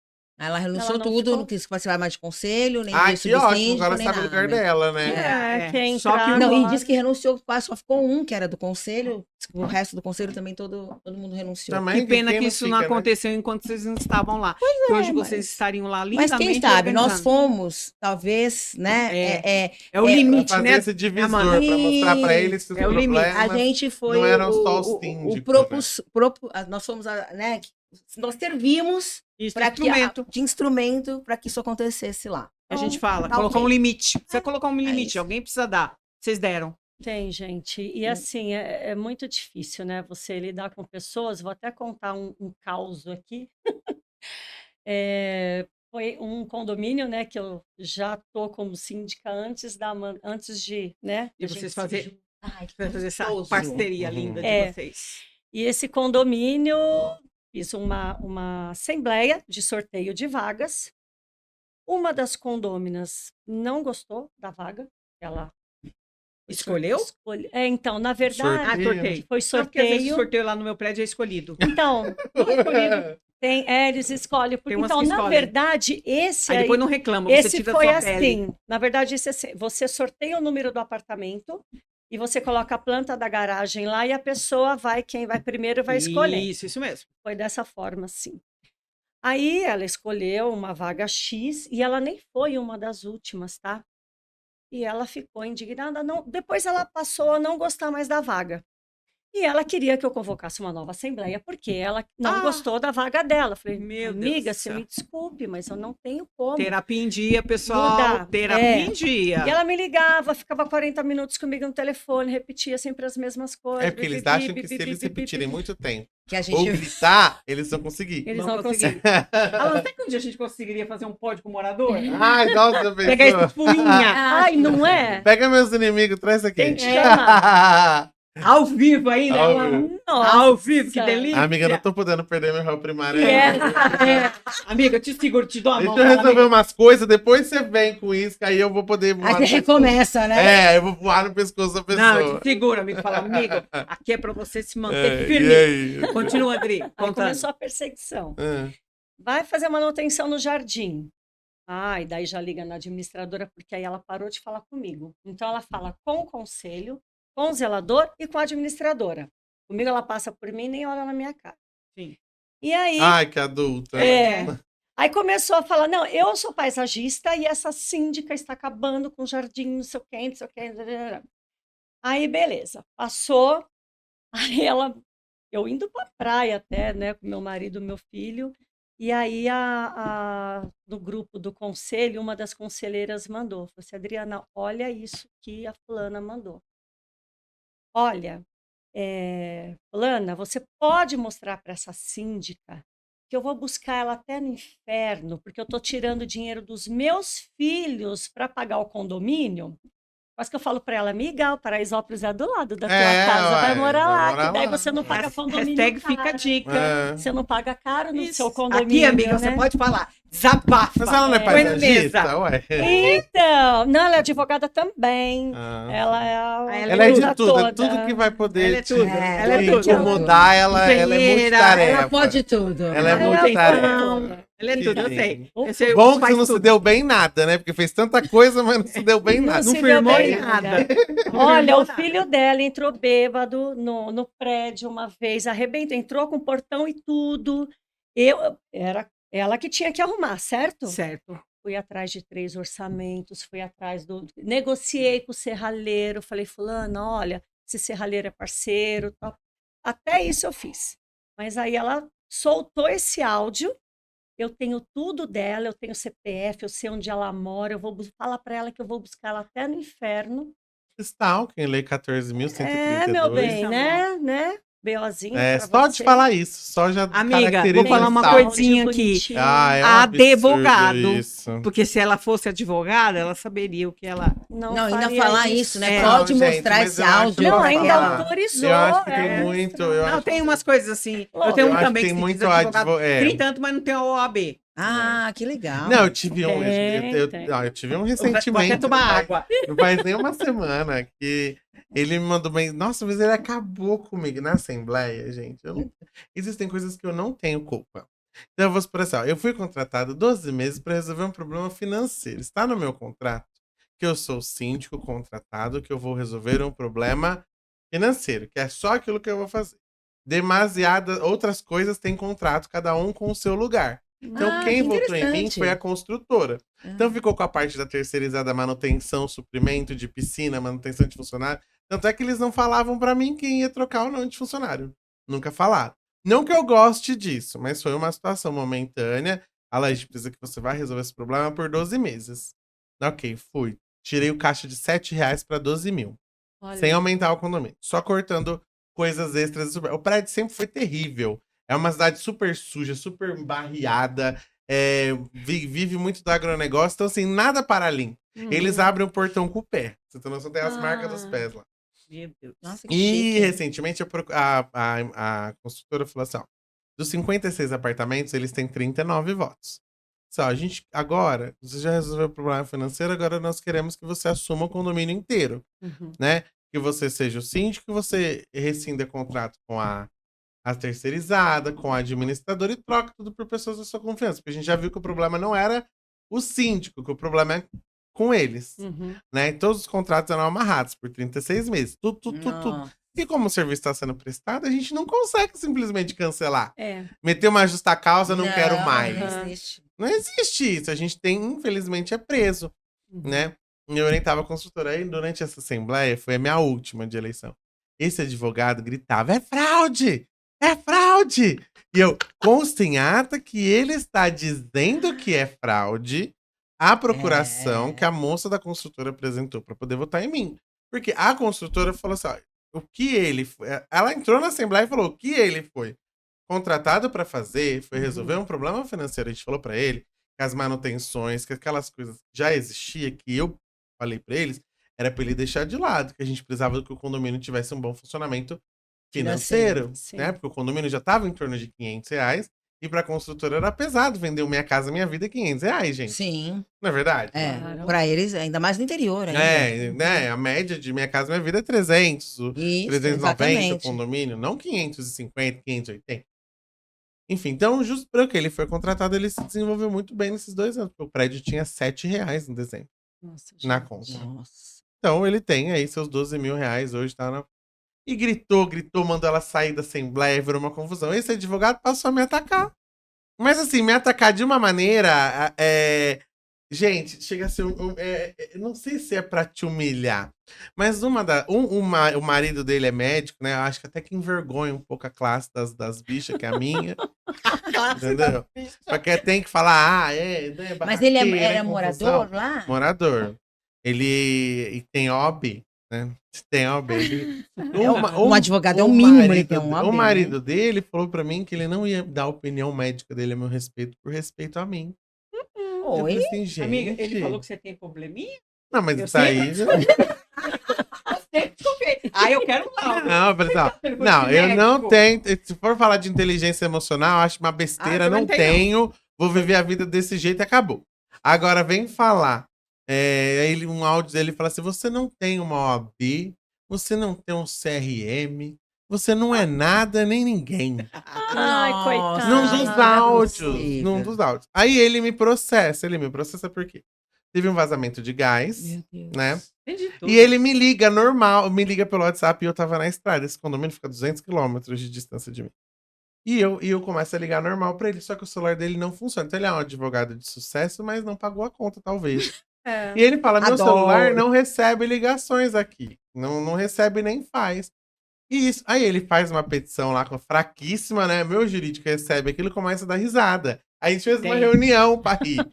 Aí ela renunciou Ela não tudo, ficou. não quis participar mais de conselho, nem Ai, de que ótimo, subsíndico, agora nem sabe o nada. lugar dela, né? Quem Só que entrar Não, e agora- disse que renunciou, quase só ficou um, que era do conselho. Diz que o resto do conselho também todo mundo renunciou. Também, Que pena quem que não isso não fica, né? aconteceu enquanto vocês não estavam lá. Que hoje mas- vocês estariam lá Mas lindamente quem sabe, nós organizando. fomos, talvez, né? É o Pra limite, fazer né? esse divisor, Amanda? pra mostrar pra eles que os É o limite. A problemas gente foi não eram só os o síndicos, né? nós fomos, né? Nós servimos Isso, pra instrumento. de instrumento para que isso acontecesse lá. A gente Então, fala, tá colocar ok. um limite. Você colocou um limite, isso. alguém precisa dar. Vocês deram. Tem, gente. E assim, é muito difícil, né? Você lidar com pessoas. Vou até contar um caos aqui. Foi um condomínio, né? Que eu já tô como síndica antes de, né? E da vocês gente se fazer, Ai, que fazer essa gostoso. parceria Uhum. linda de É. vocês. E esse condomínio fiz uma assembleia de sorteio de vagas. Uma das condôminas não gostou da vaga. Ela Escolheu? então, na verdade, Sorteio. Sorteio. foi Não, porque às vezes o sorteio. sorteio lá no meu prédio é escolhido. Então, eles escolhem. Tem umas Então, que na escolhem. verdade, esse Aí aí, depois não reclama, você esse tira a foi sua assim. pele. Na verdade, esse é assim, você sorteia o número do apartamento e você coloca a planta da garagem lá e a pessoa quem vai primeiro vai escolher. Isso mesmo. Foi dessa forma, sim. Aí ela escolheu uma vaga X e ela nem foi uma das últimas, tá? E ela ficou indignada. Não, depois ela passou a não gostar mais da vaga. E ela queria que eu convocasse uma nova assembleia, porque ela não gostou da vaga dela. Eu falei, Meu Deus amiga, do você céu. me desculpe, mas eu não tenho como. Terapia em dia, pessoal. Mudar. Terapia em dia. E ela me ligava, ficava 40 minutos comigo no telefone, repetia sempre as mesmas coisas. É porque eles acham que se eles repetirem muito tempo Que a ou gente gritar, eles vão conseguir. Eles Não não conseguiram. conseguiram. Alan, será que um dia a gente conseguiria fazer um pódio com o morador? Ai, nossa, Pegar esse pessoa. fuinha Ai, não é? Pega meus inimigos, traz aqui. Tem que chamar. ao vivo ainda. Ao Alan. vivo. Nossa. Ao vivo, que delícia. Amiga, eu não tô podendo perder meu réu primário. E ainda. Amiga, eu te seguro, te dou a mão. Deixa eu fala, resolver amiga. umas coisas, depois você vem com isso, que aí eu vou poder voar Aí no você pescoço. recomeça, né? É, eu vou voar no pescoço da Não, eu pessoa. te seguro, amigo. Fala, amigo, aqui é pra você se manter É, firme. e aí? Continua, Adri. Aí Contando. começou a perseguição. Ah, Vai fazer manutenção no jardim. E daí já liga na administradora, porque aí ela parou de falar comigo. Então ela fala com o conselho, com o zelador e com a administradora. Comigo ela passa por mim e nem olha na minha cara. Sim. E aí, Ai, que adulta. aí começou a falar, não, eu sou paisagista e essa síndica está acabando com o jardim, não sei o quê, não sei o quê. Aí, beleza. Passou, aí eu indo pra praia até, né, com meu marido e meu filho, e aí no grupo do conselho, uma das conselheiras mandou, falou assim, Adriana, olha isso que a fulana mandou. Olha, fulana, você pode mostrar para essa síndica que eu vou buscar ela até no inferno, porque eu estou tirando dinheiro dos meus filhos para pagar o condomínio? Quase que eu falo para ela, amiga, o Paraisópolis é do lado da tua casa, vai ué, morar vai lá, morar que daí lá. você não paga condomínio Hashtag caro. fica a dica. É. Você não paga caro no Isso. seu Aqui, condomínio, amiga, né? você pode falar. Desabafa. Mas ela não é Põe na paisagista? mesa. Ué. Então, não, ela é advogada também. Ah. Ela é a Ela é de coisa tudo, é toda. tudo que vai poder Ela é tudo. É, Ela é te tudo. incomodar, ela é Engenheira, multitarefa. Ela pode tudo. Ela é Ela multitarefa. Ela é tudo, eu sei. Você Bom que faz você não se tudo. deu bem em nada, né? Porque fez tanta coisa, mas não se deu bem em Não nada. Não se firmou deu em bem nada. Olha, Não o firmou filho dela entrou bêbado no prédio uma vez, arrebentou, entrou com o portão e tudo. Era ela que tinha que arrumar, certo? Certo. Fui atrás de 3 orçamentos, fui atrás negociei com o serralheiro, falei, fulano, olha, esse serralheiro é parceiro, tal. Até isso eu fiz. Mas aí ela soltou esse áudio, eu tenho tudo dela, eu tenho CPF, eu sei onde ela mora, eu vou falar para ela que eu vou buscar ela até no inferno. Stalking, lei 14.132. Meu bem, Tá né? BOzinho É, pra só de você. falar isso, só já Amiga, caracteriza vou falar uma stalking. coisinha aqui. Bonitinho. Ah, é um A absurdo advogado. isso. Porque se ela fosse advogada, ela saberia o que ela... Não, ainda faria falar isso, né? É. Pode Não, gente, mostrar mas esse eu acho áudio. que Não, Vou ainda falar. autorizou. Eu acho que tem é. muito. Eu Não, acho tem umas coisas assim. Lógico. Eu tenho Eu um acho também que que tem se muito diz advogado. é. Tem tanto, mas não tem a OAB. Ah, que legal. Não, eu tive um. Tem. Eu tive um Vou recentemente. até tomar água. Não faz nem uma semana que ele me mandou bem. Nossa, mas ele acabou comigo na Assembleia, gente. Existem coisas que eu não tenho culpa. Então eu vou supor assim, ó, eu fui contratado 12 meses para resolver um problema financeiro. Está no meu contrato que eu sou síndico contratado, que eu vou resolver um problema financeiro, que é só aquilo que eu vou fazer. Demasiadas outras coisas têm contrato, cada um com o seu lugar. Então, quem que votou em mim interessante. foi a construtora. Então, Ah. ficou com a parte da terceirizada manutenção, suprimento de piscina, manutenção de funcionário. Tanto é que eles não falavam pra mim quem ia trocar ou não de funcionário. Nunca falaram. Não que eu goste disso, mas foi uma situação momentânea. A Laís precisa que você vai resolver esse problema por 12 meses. Ok, fui. Tirei o caixa de R$7 para 12 mil. Sem aumentar o condomínio. Só cortando coisas extras. O prédio sempre foi terrível. É uma cidade super suja, super barriada. Vive muito do agronegócio. Então, assim, nada para limpo. Eles abrem o portão com o pé. Você tem noção, tem as marcas dos pés lá. Meu Deus. Nossa, que E chique. recentemente a construtora falou assim: ó, dos 56 apartamentos, eles têm 39 votos. Só, a gente agora, você já resolveu o problema financeiro, agora nós queremos que você assuma o condomínio inteiro, Uhum. né? Que você seja o síndico, que você rescinda contrato com a terceirizada, com a administradora e troca tudo por pessoas da sua confiança. Porque a gente já viu que o problema não era o síndico, que o problema é com eles, Uhum. né? E todos os contratos eram amarrados por 36 meses. Tudo. Nossa. E como o serviço está sendo prestado, a gente não consegue simplesmente cancelar. É. Meter uma justa causa, não quero mais. Não existe. Não existe isso. A gente tem, infelizmente, é preso, Uhum. né? E eu orientava a construtora. Aí, durante essa assembleia, foi a minha última de eleição. Esse advogado gritava: é fraude! É fraude! E eu, consta em ata que ele está dizendo que é fraude a procuração que a moça da construtora apresentou para poder votar em mim. Porque a construtora falou assim: ó, o que ele foi. Ela entrou na assembleia e falou: o que ele foi contratado para fazer foi resolver um problema financeiro. A gente falou para ele que as manutenções, que aquelas coisas já existiam, que eu falei para eles, era para ele deixar de lado, que a gente precisava que o condomínio tivesse um bom funcionamento financeiro, Sim. né? Porque o condomínio já estava em torno de R$500 e para a construtora era pesado vender o Minha Casa Minha Vida R$500, gente. Sim. Não é verdade? É. Claro. Pra eles, ainda mais no interior. Ainda. Né? A média de Minha Casa Minha Vida é 300, Isso, 390 o exatamente. condomínio, não 550, 580. Enfim, então, justo para que ele foi contratado, ele se desenvolveu muito bem nesses 2 anos, porque o prédio tinha R$7 em dezembro Nossa, na gente. conta. Nossa. Então, ele tem aí seus R$12 mil, hoje tá na... E gritou, mandou ela sair da assembleia, virou uma confusão. Esse advogado passou a me atacar. Mas assim, me atacar de uma maneira... Gente, chega a ser... não sei se é pra te humilhar, mas o marido dele é médico, né? Eu acho que até que envergonha um pouco a classe das bichas, que é a minha. Entendeu? Porque tem que falar, né, Mas ele barraqueira, era confusão. morador lá? Morador. Ele tem OB, né? Tem OB. Um advogado é o mínimo, ele tem um OAB, O né? marido dele falou pra mim que ele não ia dar a opinião médica dele a meu respeito, por respeito a mim. Eu falei Oi? assim, gente... Amiga, ele falou que você tem probleminha? Não, mas Eu isso aí... Eu quero lá. Não, eu falei, não, eu não tenho... Se for falar de inteligência emocional, eu acho uma besteira, também não tem, tenho. Vou viver a vida desse jeito e acabou. Agora, vem falar. Um áudio dele fala assim, você não tem uma OAB, você não tem um CRM, você não é nada nem ninguém. Ai, coitado. Num dos não é áudios. possível. Num dos áudios. Aí ele me processa por quê? Teve um vazamento de gás, Meu Deus. né? Entendi tudo. E ele me liga normal, me liga pelo WhatsApp e eu tava na estrada. Esse condomínio fica a 200 quilômetros de distância de mim. E eu começo a ligar normal pra ele, só que o celular dele não funciona. Então ele é um advogado de sucesso, mas não pagou a conta, talvez. É. E ele fala, meu Adoro. celular não recebe ligações aqui. Não recebe nem faz. E isso, aí ele faz uma petição lá, fraquíssima, né? Meu jurídico recebe aquilo e começa a dar risada. Aí a gente fez uma reunião pra rir.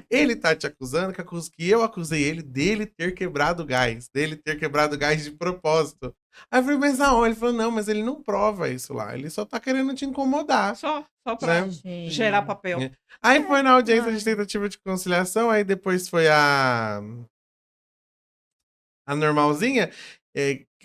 Ele tá te acusando que eu acusei ele dele ter quebrado o gás. Dele ter quebrado o gás de propósito. Aí eu falei, mas aonde? Ele falou, não, mas ele não prova isso lá. Ele só tá querendo te incomodar. Só pra Né? Gente. gerar papel. É. Aí foi na audiência de tentativa de conciliação, aí depois foi a normalzinha,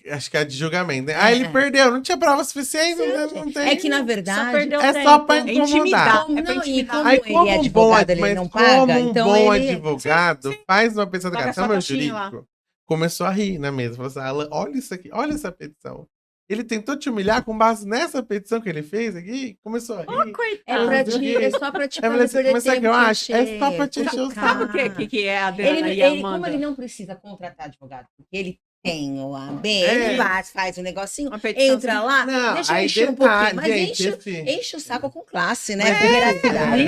acho que é a de julgamento, né? Aí ele perdeu, não tinha prova suficiente, não tem. É que, na Só verdade... perdeu É tempo. só pra É incomodar. intimidar. Como, É pra não, e intimidar. como Aí, ele é advogado, ele não paga, como um então bom ele... advogado faz uma petição do Paga cara. sua Então, meu taxinha lá. jurídico começou a rir na mesa. Falou assim, Alan, olha isso aqui, olha essa petição. Ele tentou te humilhar com base nessa petição que ele fez aqui, começou a rir. É só pra te Eu falei assim, perder mas sabe o que tempo, eu acho? Tietê, É só pra te encher o cutucar. saco. Sabe o que é a Adriana e a Como Amanda? ele não precisa contratar advogado, porque ele tem o AB, É. ele vai, faz um negocinho, Uma petição entra lá, Não, deixa eu aí encher um detalhe, pouquinho, mas gente, enche o saco com classe, né? Mas Com veracidade.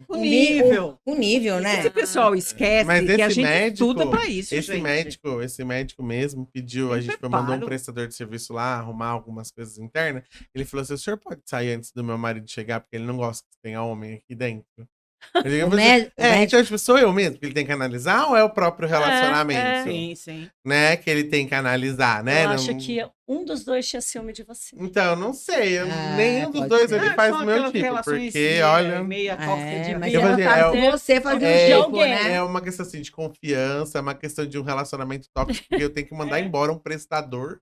O nível. O nível, né? Esse pessoal esquece Mas que a esse gente médico, estuda pra isso, esse gente. médico mesmo pediu, a Tem gente mandou um preparo. prestador de serviço lá, arrumar algumas coisas internas. Ele falou assim: o senhor pode sair antes do meu marido chegar, porque ele não gosta que tenha homem aqui dentro. Eu digo, O "Você- médico- então, tipo, sou eu mesmo que ele tem que analisar ou é o próprio relacionamento? Sim, sim. Né? Que ele tem que analisar, né? Eu Não- acho que um dos dois tinha ciúme de você. Então, não sei. Ah, Nenhum dos pode dois ser. ele faz o meu tipo, porque, olha. Meia tóxica de mas eu vida. vou dizer, é o- você fazer É, o jogo, alguém. né? É uma questão assim de confiança, é uma questão de um relacionamento tóxico, porque eu tenho que mandar embora um prestador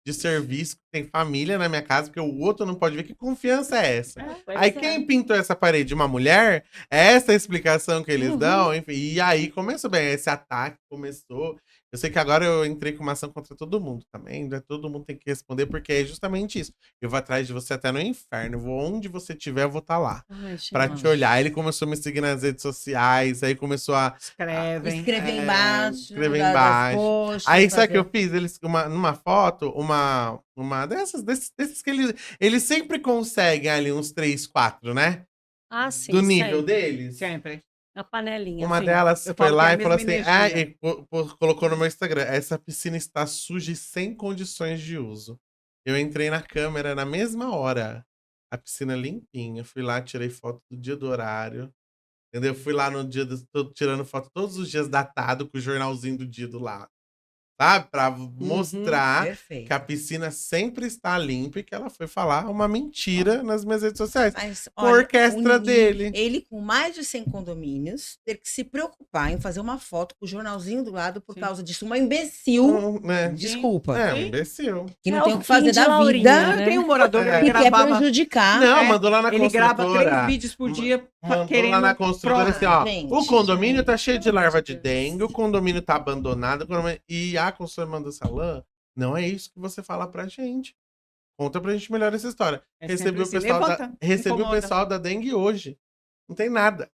de serviço que tem família na minha casa, porque o outro não pode ver. Que confiança é essa? Pois Aí é. quem pintou essa parede? Uma mulher? Essa é a explicação que eles dão, enfim. E aí começou bem, esse ataque começou. Eu sei que agora eu entrei com uma ação contra todo mundo também, né? Todo mundo tem que responder, porque é justamente isso. Eu vou atrás de você até no inferno, onde você estiver, eu vou estar lá. Ai, gente. Pra te olhar. Ele começou a me seguir nas redes sociais, aí começou a Escrevem. Escrever embaixo. escrever das embaixo. posts, Aí sabe o que eu fazer- fiz? Eles, numa foto, uma desses que eles sempre conseguem ali uns 3, 4, né? Ah, sim. Do nível sei. deles. Sempre. A panelinha. Uma sim. delas Eu foi falo lá que é e a falou assim: mesma ah, energia. e colocou no meu Instagram, essa piscina está suja e sem condições de uso. Eu entrei na câmera na mesma hora. A piscina limpinha. Fui lá, tirei foto do dia do horário. Entendeu? Fui lá no dia, tô tirando foto todos os dias datado com o jornalzinho do dia do lado. Sabe? Pra mostrar Perfeito. que a piscina sempre está limpa e que ela foi falar uma mentira nas minhas redes sociais. Mas, Com a orquestra dele. Ele, com mais de 100 condomínios, ter que se preocupar em fazer uma foto com o jornalzinho do lado por Sim. causa disso. Uma imbecil. Né? Desculpa. É, um Sim. imbecil. Que não É tem o o que fazer fim de da Laurinha, vida. né? Tem um morador É. que E quer gravava. prejudicar. Não, É, mandou lá na Ele grava construtora. 3 vídeos por dia Mandou querendo. lá na construtora assim, ó. Gente, o condomínio tá cheio de pelo amor larva de de Deus. dengue, o condomínio tá abandonado, e a construtora mandou essa lã. Não é isso que você fala pra gente. Conta pra gente melhor essa história. É Recebi sempre o pessoal assim, da, levanta, recebi o incomoda. pessoal da dengue hoje. Não tem nada.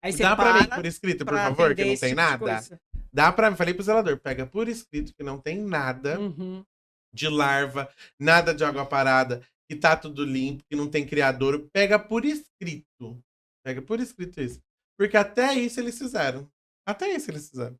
Aí você Dá pra mim para por escrito, por pra favor, que atender não esse tem tipo de nada. coisa. Dá pra mim. Falei pro zelador, pega por escrito que não tem nada Uhum. de larva, nada de água parada, que tá tudo limpo, que não tem criadouro. Pega por escrito. Pega por escrito isso. Porque até isso eles fizeram. Até isso eles fizeram.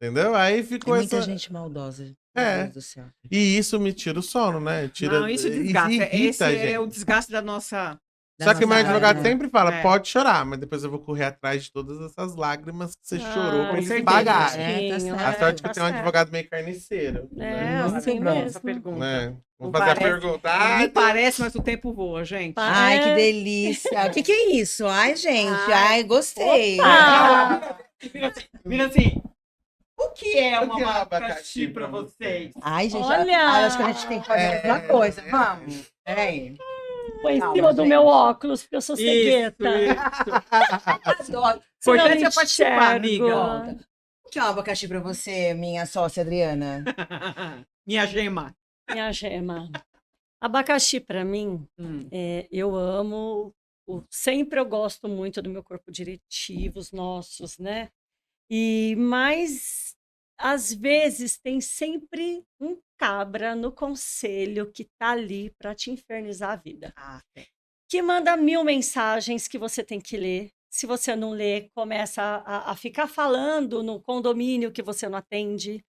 Entendeu? Aí É ficou muita essa... gente maldosa. É. Meu Deus do céu. E isso me tira o sono, né? Tira... Não, isso desgasta. irrita Esse a é gente. o desgaste da nossa. Só que o meu nossa advogado alma. sempre fala, É. pode chorar, mas depois eu vou correr atrás de todas essas lágrimas que você chorou pra com eles certeza. pagarem. É, tá certo. A sorte que eu tenho um certo. advogado meio carniceiro. É, né? Nossa, assim pronto. mesmo. Essa pergunta. Né? Não Vamos fazer a parece. pergunta. Não Ai, parece, mas o tempo voa, gente. Ai, que É. delícia. O que é isso? Ai, gente. Ai. Ai, gostei. Opa! Vira assim. O que é O uma que é um abacaxi abacaxi pra pra vocês? Ai, gente. Olha! Ai, acho que a gente tem que fazer a mesma coisa. Vamos. Peraí. Põe em Calma, cima do gente. meu óculos, porque eu sou cegueta. Adoro. Importante Não é participar, enxergo. amiga. O que é um abacaxi pra você, minha sócia Adriana? Minha gema. Minha gema. Abacaxi, pra mim, Hum. eu amo. Sempre eu gosto muito do meu corpo diretivo, os nossos, né? Mas, às vezes, tem sempre um cabra no conselho que tá ali para te infernizar a vida. Ah, Que manda 1000 mensagens que você tem que ler. Se você não lê, começa a ficar falando no condomínio que você não atende.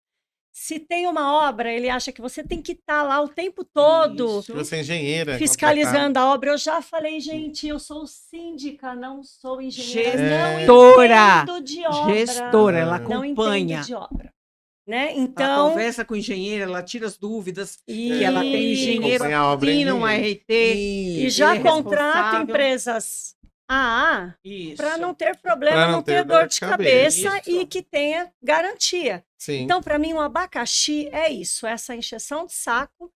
Se tem uma obra, ele acha que você tem que estar lá o tempo todo Isso. Se você é engenheira. fiscalizando a obra. Eu já falei, gente, eu sou síndica, não sou engenheira. Gestora. Não entendo de obra. Gestora, ela Não acompanha. entendo de obra. Né? Ela Então, conversa com o engenheiro, ela tira as dúvidas. e Que ela tem engenheiro, Acompanha a obra assina em um engenheiro. RT. e Isso. já ele é contrato responsável. empresas AA Isso. para não ter problema, Pra não ter dor de cabeça Isso. e que tenha garantia. Sim. Então, para mim, um abacaxi é isso, essa encheção de saco,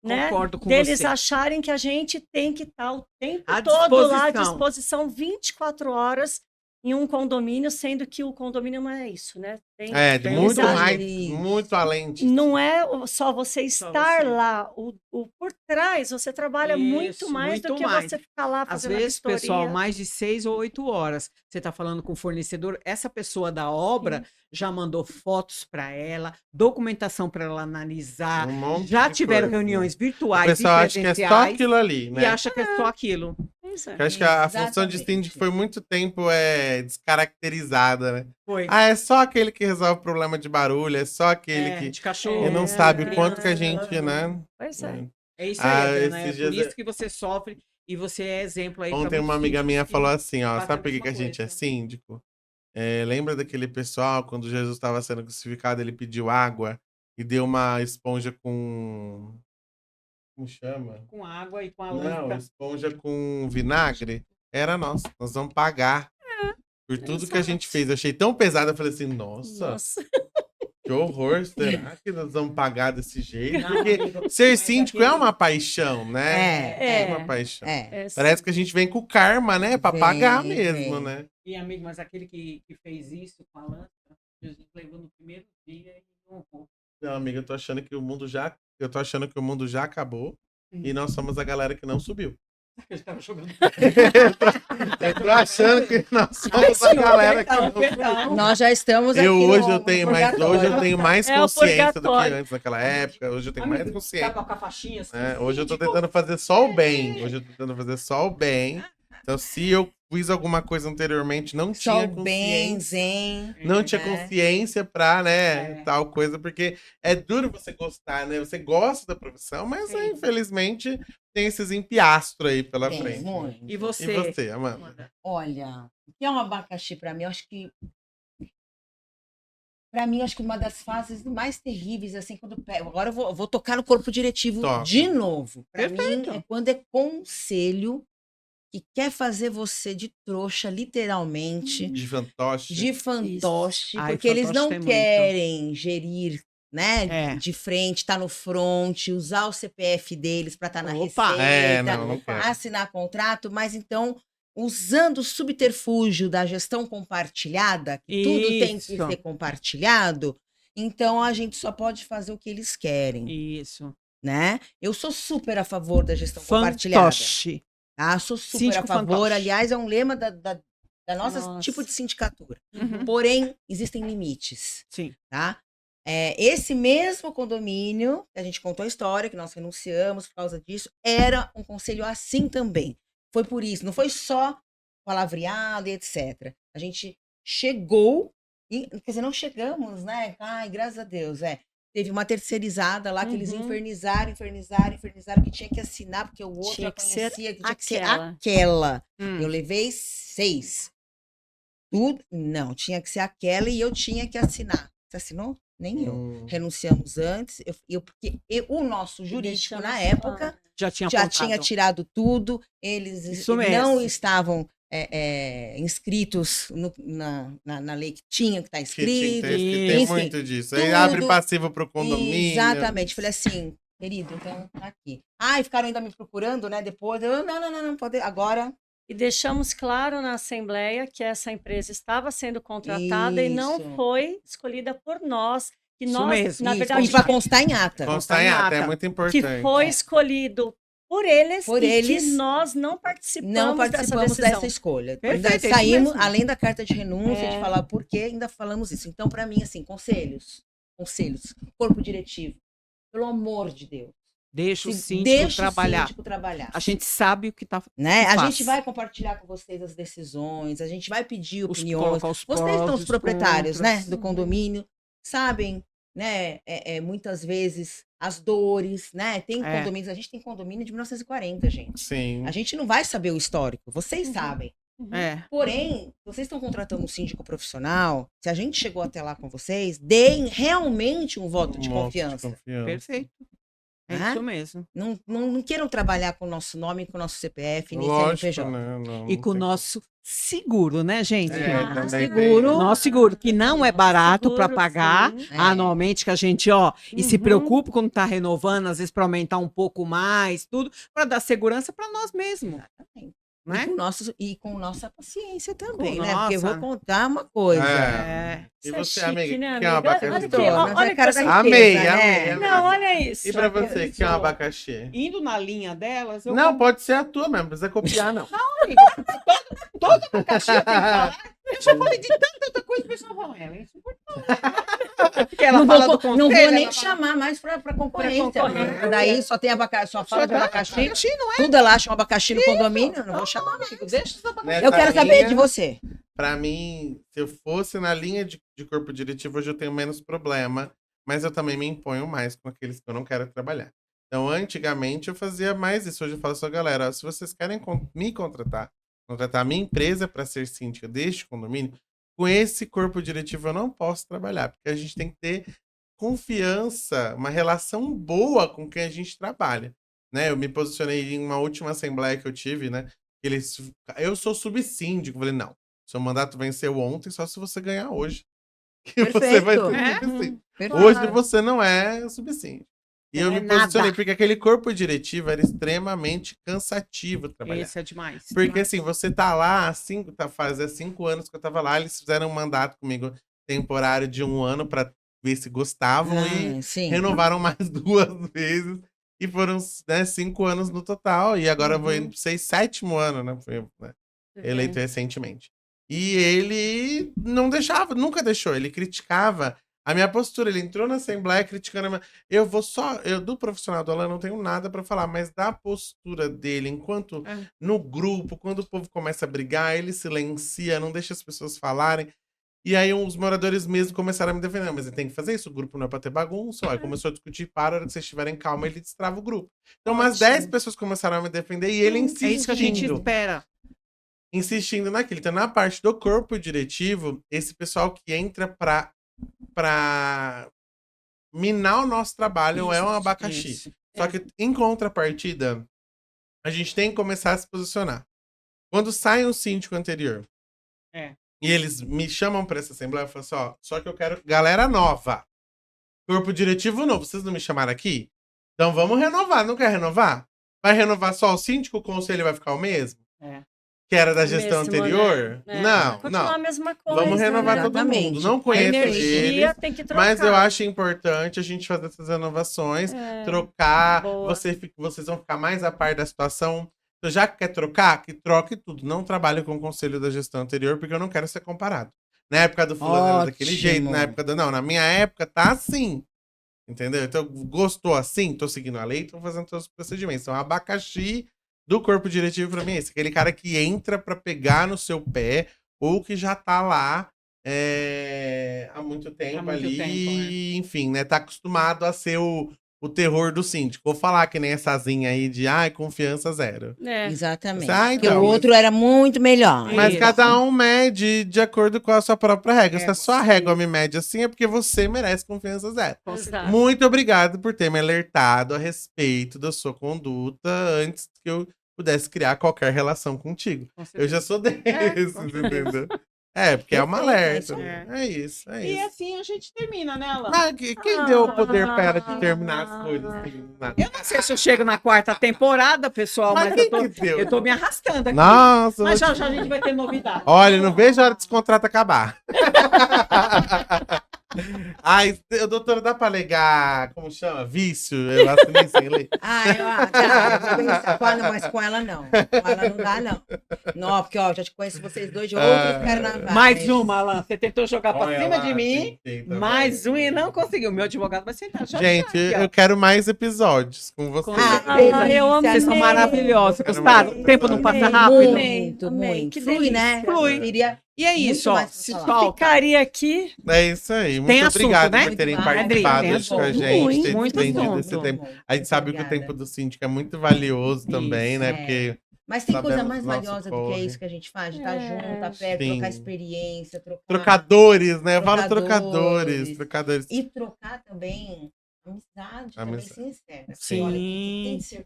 né? Concordo com Deles você. acharem que a gente tem que estar o tempo À todo lá à disposição. disposição, 24 horas, em um condomínio, sendo que o condomínio não é isso, né? Tem, tem muito exato. mais, Isso. muito além disso. não é só você estar você. lá, o por trás você trabalha muito Isso, mais do muito que mais. você ficar lá Às fazendo a vezes, vistoria. pessoal, mais de 6 ou 8 horas. Você está falando com o fornecedor, essa pessoa da obra já mandou fotos para ela, documentação para ela analisar, Um monte já de tiveram coisa. reuniões O virtuais pessoal e acha que é só presenciais aquilo ali, e né? acha que é só aquilo. Pois é. Eu acho que a função de Exatamente. síndico foi muito tempo descaracterizada, né? Foi. Ah, é só aquele que resolve problema de barulho, é só aquele que... De cachorro. E não É, sabe o criança, quanto que a gente, né? Pois é. É isso aí, Adriana. É esses por dias... isso que você sofre e você é exemplo aí pra Ontem uma muitos amiga minha síndicos que falou assim, ó, fazem sabe por a que que a mesma gente é coisa. síndico? Lembra daquele pessoal, quando Jesus estava sendo crucificado, ele pediu água e deu uma esponja com... Como chama? Com água e com a Não, lâmpada. esponja com vinagre. Era nós vamos pagar por tudo que a gente fez. Eu achei tão pesado, eu falei assim, nossa, Nossa. que horror, será que nós vamos pagar desse jeito? Não, Porque amigo, ser mas síndico é aquele- uma paixão, né? É, uma paixão. é. Parece que a gente vem com karma, né? Pra Vem, pagar mesmo, vem. né? E, amigo, mas aquele que fez isso com a lâmpada, Jesus levou no primeiro dia e não honrou. Não, amiga, eu tô achando que o mundo já acabou e nós somos a galera que não subiu. Eu estava jogando. Eu tô achando que nós somos a galera que não Perdão. Nós já estamos aqui Hoje no eu tenho purgatório. mais É o consciência do que purgatório. antes naquela época. Hoje eu tenho mais Amigo, consciência. tava com a faixinha assim, Hoje eu tô síndico. tentando fazer só o bem. Hoje eu tô tentando fazer só o bem. Então, se eu fiz alguma coisa anteriormente, não Só tinha o bem, consciência. zen. Não tinha né? consciência pra, né, É. tal coisa, porque é duro você gostar, né? Você gosta da profissão, mas Sim. infelizmente tem esses empiastros aí pela Tem frente. né? muito. E E você? você, Amanda? Amanda? Olha, o que é um abacaxi pra mim? Eu acho que pra mim, acho que uma das fases mais terríveis, assim, quando pego. Agora eu vou tocar no corpo diretivo Toca. de novo. Pra Perfeito. mim, é quando é conselho que quer fazer você de trouxa, literalmente, De fantoche. de fantoche, Ai, porque eles fantoche não tem muito. querem gerir, né, É. de frente, tá no front, usar o CPF deles pra estar na Opa. receita, Não quero. assinar contrato, mas então, usando o subterfúgio da gestão compartilhada, que tudo tem que Isso. ser compartilhado, então a gente só pode fazer o que eles querem, Isso. né? Eu sou super a favor da gestão compartilhada. Fantoche. Tá? Sou super Síndico a favor. fantoche. Aliás, é um lema da nossa Nossa. tipo de sindicatura. Uhum. Porém, existem limites, Sim. tá? Esse mesmo condomínio, que a gente contou a história, que nós renunciamos por causa disso, era um conselho assim também. Foi por isso, não foi só palavreado e etc. A gente chegou, quer dizer, não chegamos, né? Ai, graças a Deus, Teve uma terceirizada lá que eles Uhum. infernizaram, que tinha que assinar, porque o outro Tinha já que ser conhecia, que tinha que ser aquela. aquela. Hum. Eu levei 6. Tudo, não, tinha que ser aquela e eu tinha que assinar. Você assinou? Nem eu. Renunciamos antes, porque o nosso jurídico, Deixamos na só- época, Já tinha já apontado. tinha tirado tudo, eles Isso não mesmo. estavam inscritos na lei que tinha que estar Que tinha que escrito. ter, que tem Enfim, muito disso. Aí tudo. abre passivo pro condomínio. Exatamente. Falei assim, querido, então tá aqui. E ficaram ainda me procurando, né? Depois, eu, não, pode. Agora. E deixamos claro na Assembleia que essa empresa estava sendo contratada e não Isso. foi escolhida por nós. Que Isso nós, mesmo. na Isso, verdade, e para constar em ata. Constar em ata, é ata. muito que importante. foi escolhido por eles Por e eles. que nós não participamos, Não participamos dessa decisão. dessa escolha. Perfeito, Ainda é isso saímos, mesmo. além da carta de renúncia, de É. falar por quê, ainda falamos isso. Então, para mim, assim, conselhos, corpo diretivo, pelo amor de Deus. Deixa o Se síndico deixa trabalhar. o síndico trabalhar. A gente sabe o que tá Né? A faz. gente vai compartilhar com vocês as decisões, a gente vai pedir os opiniões. colocar os Vocês prós são e os os proprietários, contras. né, do condomínio, sabem, né, muitas vezes as dores, né? Tem É. condomínios, a gente tem condomínio de 1940, gente. Sim. A gente não vai saber o histórico, vocês sabem. É. Porém, vocês estão contratando um síndico profissional, se a gente chegou até lá com vocês, deem realmente um voto de voto confiança. Perfeito. É Né? isso mesmo. Não queiram trabalhar com o nosso nome, com o nosso CPF, nem Lógico, CNPJ. não E com o tem- nosso seguro, né, gente? Também Seguro. tem. Nosso seguro, que não é barato para Seguro, pagar sim. anualmente, que a gente, ó, e se Uhum. preocupa quando tá renovando, às vezes para aumentar um pouco mais, tudo, para dar segurança para nós mesmos. Exatamente. né? E com nossa paciência também, Com né? Porque eu vou nossa. contar uma coisa. É. E Isso é você, chique, amiga, né, que é um amiga? abacaxi? Olha aqui, Gostou, ó, mas olha é que cara coisa da Amei, riqueza, amei, né? amei. Não, olha isso. E pra você, que é um Isso. abacaxi? Indo na linha delas, eu Não, pode ser a tua mesmo, não precisa copiar, não. todo abacaxi eu tenho que falar. Eu já falei de tanta coisa, o pessoal fala, ela é insuportável. Porque ela Não fala vou, do não conselho, vou nem ela fala- chamar mais pra concorrência. concorrência. Daí só tem abacaxi, só fala de dá abacaxi. não é? Tudo ela acha um abacaxi no condomínio, não vou chamar mais. Amigo, deixa os abacaxi. Eu quero saber de você. Pra mim, se eu fosse na linha de corpo diretivo, hoje eu tenho menos problema, mas eu também me imponho mais com aqueles que eu não quero trabalhar. Então, antigamente eu fazia mais isso. Hoje eu falo só, galera, ó, se vocês querem me contratar a minha empresa para ser síndica deste condomínio, com esse corpo diretivo eu não posso trabalhar, porque a gente tem que ter confiança, uma relação boa com quem a gente trabalha, né? Eu me posicionei em uma última assembleia que eu tive, né? Eu sou subsíndico. Eu falei, não, seu mandato venceu ontem, só se você ganhar hoje. Que você vai ser Perfeito. subsíndico. Perfeito. Hoje você não é subsíndico. E eu Não é me posicionei, nada. porque aquele corpo diretivo era extremamente cansativo trabalhar. Esse é demais. Porque assim, você tá lá, fazia 5 anos que eu tava lá, eles fizeram um mandato comigo temporário de 1 ano pra ver se gostavam e Sim. renovaram mais 2 vezes. E foram, né, 5 anos no total. E agora eu vou indo pro 7º ano, né? Foi, né, eleito recentemente. E ele não deixava, nunca deixou. Ele criticava a minha postura. Ele entrou na Assembleia criticando a minha... Eu do profissional do Alan não tenho nada pra falar, mas da postura dele, enquanto no grupo, quando o povo começa a brigar, ele silencia, não deixa as pessoas falarem. E aí os moradores mesmo começaram a me defender. Mas ele tem que fazer isso, o grupo não é pra ter bagunça. Ó, começou a discutir, para a hora que vocês estiverem calma, ele destrava o grupo. Então umas 10 pessoas começaram a me defender e ele insistindo. É isso que a gente espera. Insistindo naquilo. Então, na parte do corpo diretivo, esse pessoal que entra pra minar o nosso trabalho é um abacaxi. Isso. Só que, em contrapartida, a gente tem que começar a se posicionar. Quando sai um síndico anterior e eles me chamam pra essa assembleia, eu falo assim, ó, só que eu quero galera nova. Corpo diretivo novo. Vocês não me chamaram aqui? Então vamos renovar. Não quer renovar? Vai renovar só o síndico? O conselho vai ficar o mesmo? Que era da gestão Mesmo, né? anterior? É. Não, Continuar não. a mesma coisa. Vamos renovar né? todo Exatamente. mundo. Não A conheço energia eles, tem que trocar. mas eu acho importante a gente fazer essas renovações, trocar. boa. Vocês vão ficar mais a par da situação. Então, já que quer trocar, que troque tudo. Não trabalhe com o conselho da gestão anterior, porque eu não quero ser comparado. Na época do fulano era daquele jeito, na época do... Não, na minha época tá assim. Entendeu? Então, gostou assim? Tô seguindo a lei, tô fazendo todos os procedimentos. Então, abacaxi do corpo diretivo pra mim é esse. Aquele cara que entra pra pegar no seu pé ou que já tá lá há muito tempo ali. Enfim, né? Tá acostumado a ser o terror do síndico. Vou falar que nemessazinha aí de confiança zero. Exatamente. Então, Porque o outro era muito melhor. Mas Isso. cada um mede de acordo com a sua própria regra. Se a sua régua me mede assim, é porque você merece confiança zero. Exato. Muito obrigado por ter me alertado a respeito da sua conduta antes que eu pudesse criar qualquer relação contigo. Eu já sou desses, entendeu? Porque é uma alerta. É isso. E assim a gente termina, né, Alan? Mas quem deu o poder pra ela de terminar as coisas? Eu não sei se eu chego na 4ª temporada, pessoal, mas quem que deu? eu tô me arrastando aqui. Nossa, Mas já já a gente vai ter novidade. olha, não vejo a hora desse contrato acabar. Ai, doutora, dá pra alegar, como chama? Vício? Eu assinei sem lei. Mas com ela não. Com ela não dá, não. Não, porque, ó, já te conheço vocês dois de outros carnavais. Mais uma, Alan. Você tentou jogar pra Olha cima lá, de mim. tentei também. Mais um e não conseguiu. Meu advogado vai sentar. Gente, eu quero mais episódios com vocês. Eu amei. Vocês são maravilhosos. Gostaram? O tempo não passa Amei. rápido. Muito, Amei. muito. Que Flui, delícia. né? Flui. Iria E é isso, Muito ó. mais pra Se falar. solta. Ficaria aqui. É isso aí. Muito Tem assunto, obrigado né? por terem Muito bom. participado Tem hoje com a assunto. gente, ter Muito desprendido assunto. esse tempo. A gente sabe que o tempo do síndico é muito valioso também, né? É. Porque Mas tem coisa sabemos mais nosso valiosa do que corre. isso que a gente faz, de estar junto, estar perto, Sim. trocar experiência, trocar... trocadores, né? Eu falo Trocadores. trocadores. E trocar também amizade, também Amizade. sincera. Porque, Sim. olha, que tem que ser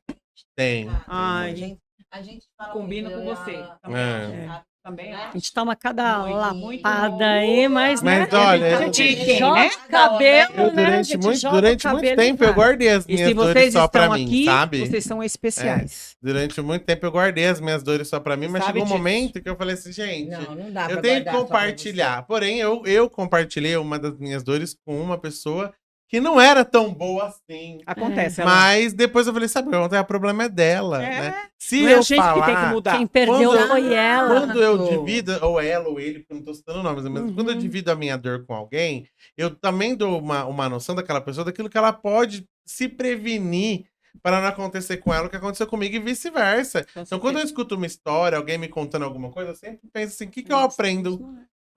Tem. trocado. Ai. A gente fala Combino muito, com eu e você. ela também, É. sabe? também A acho. gente toma cada Muito lapada aí, mas, Mas né? olha, a gente eu- joga né? cabelo, Eu, né? A durante gente muito, joga o durante muito cabelo e tempo eu vai. guardei as E minhas se dores vocês só pra estão mim, aqui, sabe? vocês são especiais. Durante muito tempo eu guardei as minhas dores só pra mim, Você mas sabe chegou um disso. momento que eu falei assim, gente, Não dá pra eu tenho que guardar só pra compartilhar. Porém, eu compartilhei uma das minhas dores com uma pessoa que não era tão boa assim. Acontece, ela. Mas depois eu falei, sabe, o problema é dela, É, né? Se não é a eu gente que tem que falar, mudar. Quem perdeu Quando eu- foi ela. quando eu Exato. divido, ou ela ou ele, porque eu não tô citando nomes, mas quando eu Uhum. divido a minha dor com alguém, eu também dou uma noção daquela pessoa, daquilo que ela pode se prevenir para não acontecer com ela o que aconteceu comigo e vice-versa. Então, quando eu escuto uma história, alguém me contando alguma coisa, eu sempre penso assim, o que eu aprendo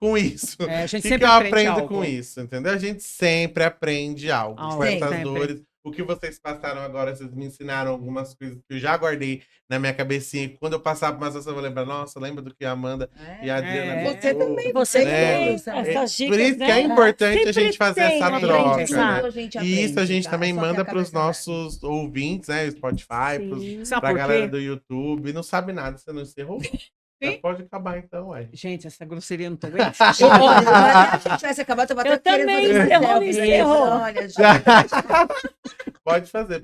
com isso? É, a gente O que sempre eu aprende aprendo algo. com isso, entendeu? A gente sempre aprende algo Algo, com essas sempre. dores. O que vocês passaram agora, vocês me ensinaram algumas coisas que eu já guardei na minha cabecinha. E quando eu passar por uma situação, eu vou lembrar, nossa, lembra do que a Amanda e a Adriana É. me Você falou? também. Você É, também, é, essas dicas, por isso que né? é importante a Sempre gente fazer tem essa um troca, aprendizado. né? E isso a gente também Só que manda a para os cabeça nossos ouvintes, né? Spotify, Sim. Sabe pra por galera quê? do YouTube. Não sabe nada, você não encerrou? Já Sim. pode acabar então, ué. Gente, essa grosseria não tô aguentando. Olha, se eu tivesse acabado, eu tava Eu até querendo também, fazer encerrou, selfie, né? encerrou. Olha, gente. Pode fazer.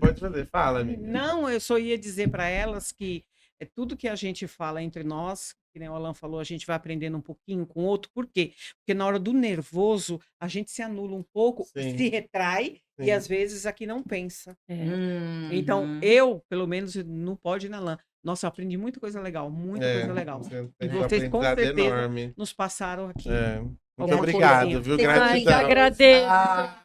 Fala, amiga. Não, eu só ia dizer para elas que é tudo que a gente fala entre nós, que nem o Alan falou, a gente vai aprendendo um pouquinho com o outro. Por quê? Porque na hora do nervoso, a gente se anula um pouco, Sim. se retrai Sim. e às vezes aqui não pensa. É. Então, eu, pelo menos, não pode ir na lã. Nossa, eu aprendi muita coisa legal, muita coisa legal. Você E tem um vocês, com aprendizado certeza, enorme. nos passaram aqui. É. Muito Alguma obrigado, coisinha. viu? Tem Ai, Gratidão. agradeço. Ah,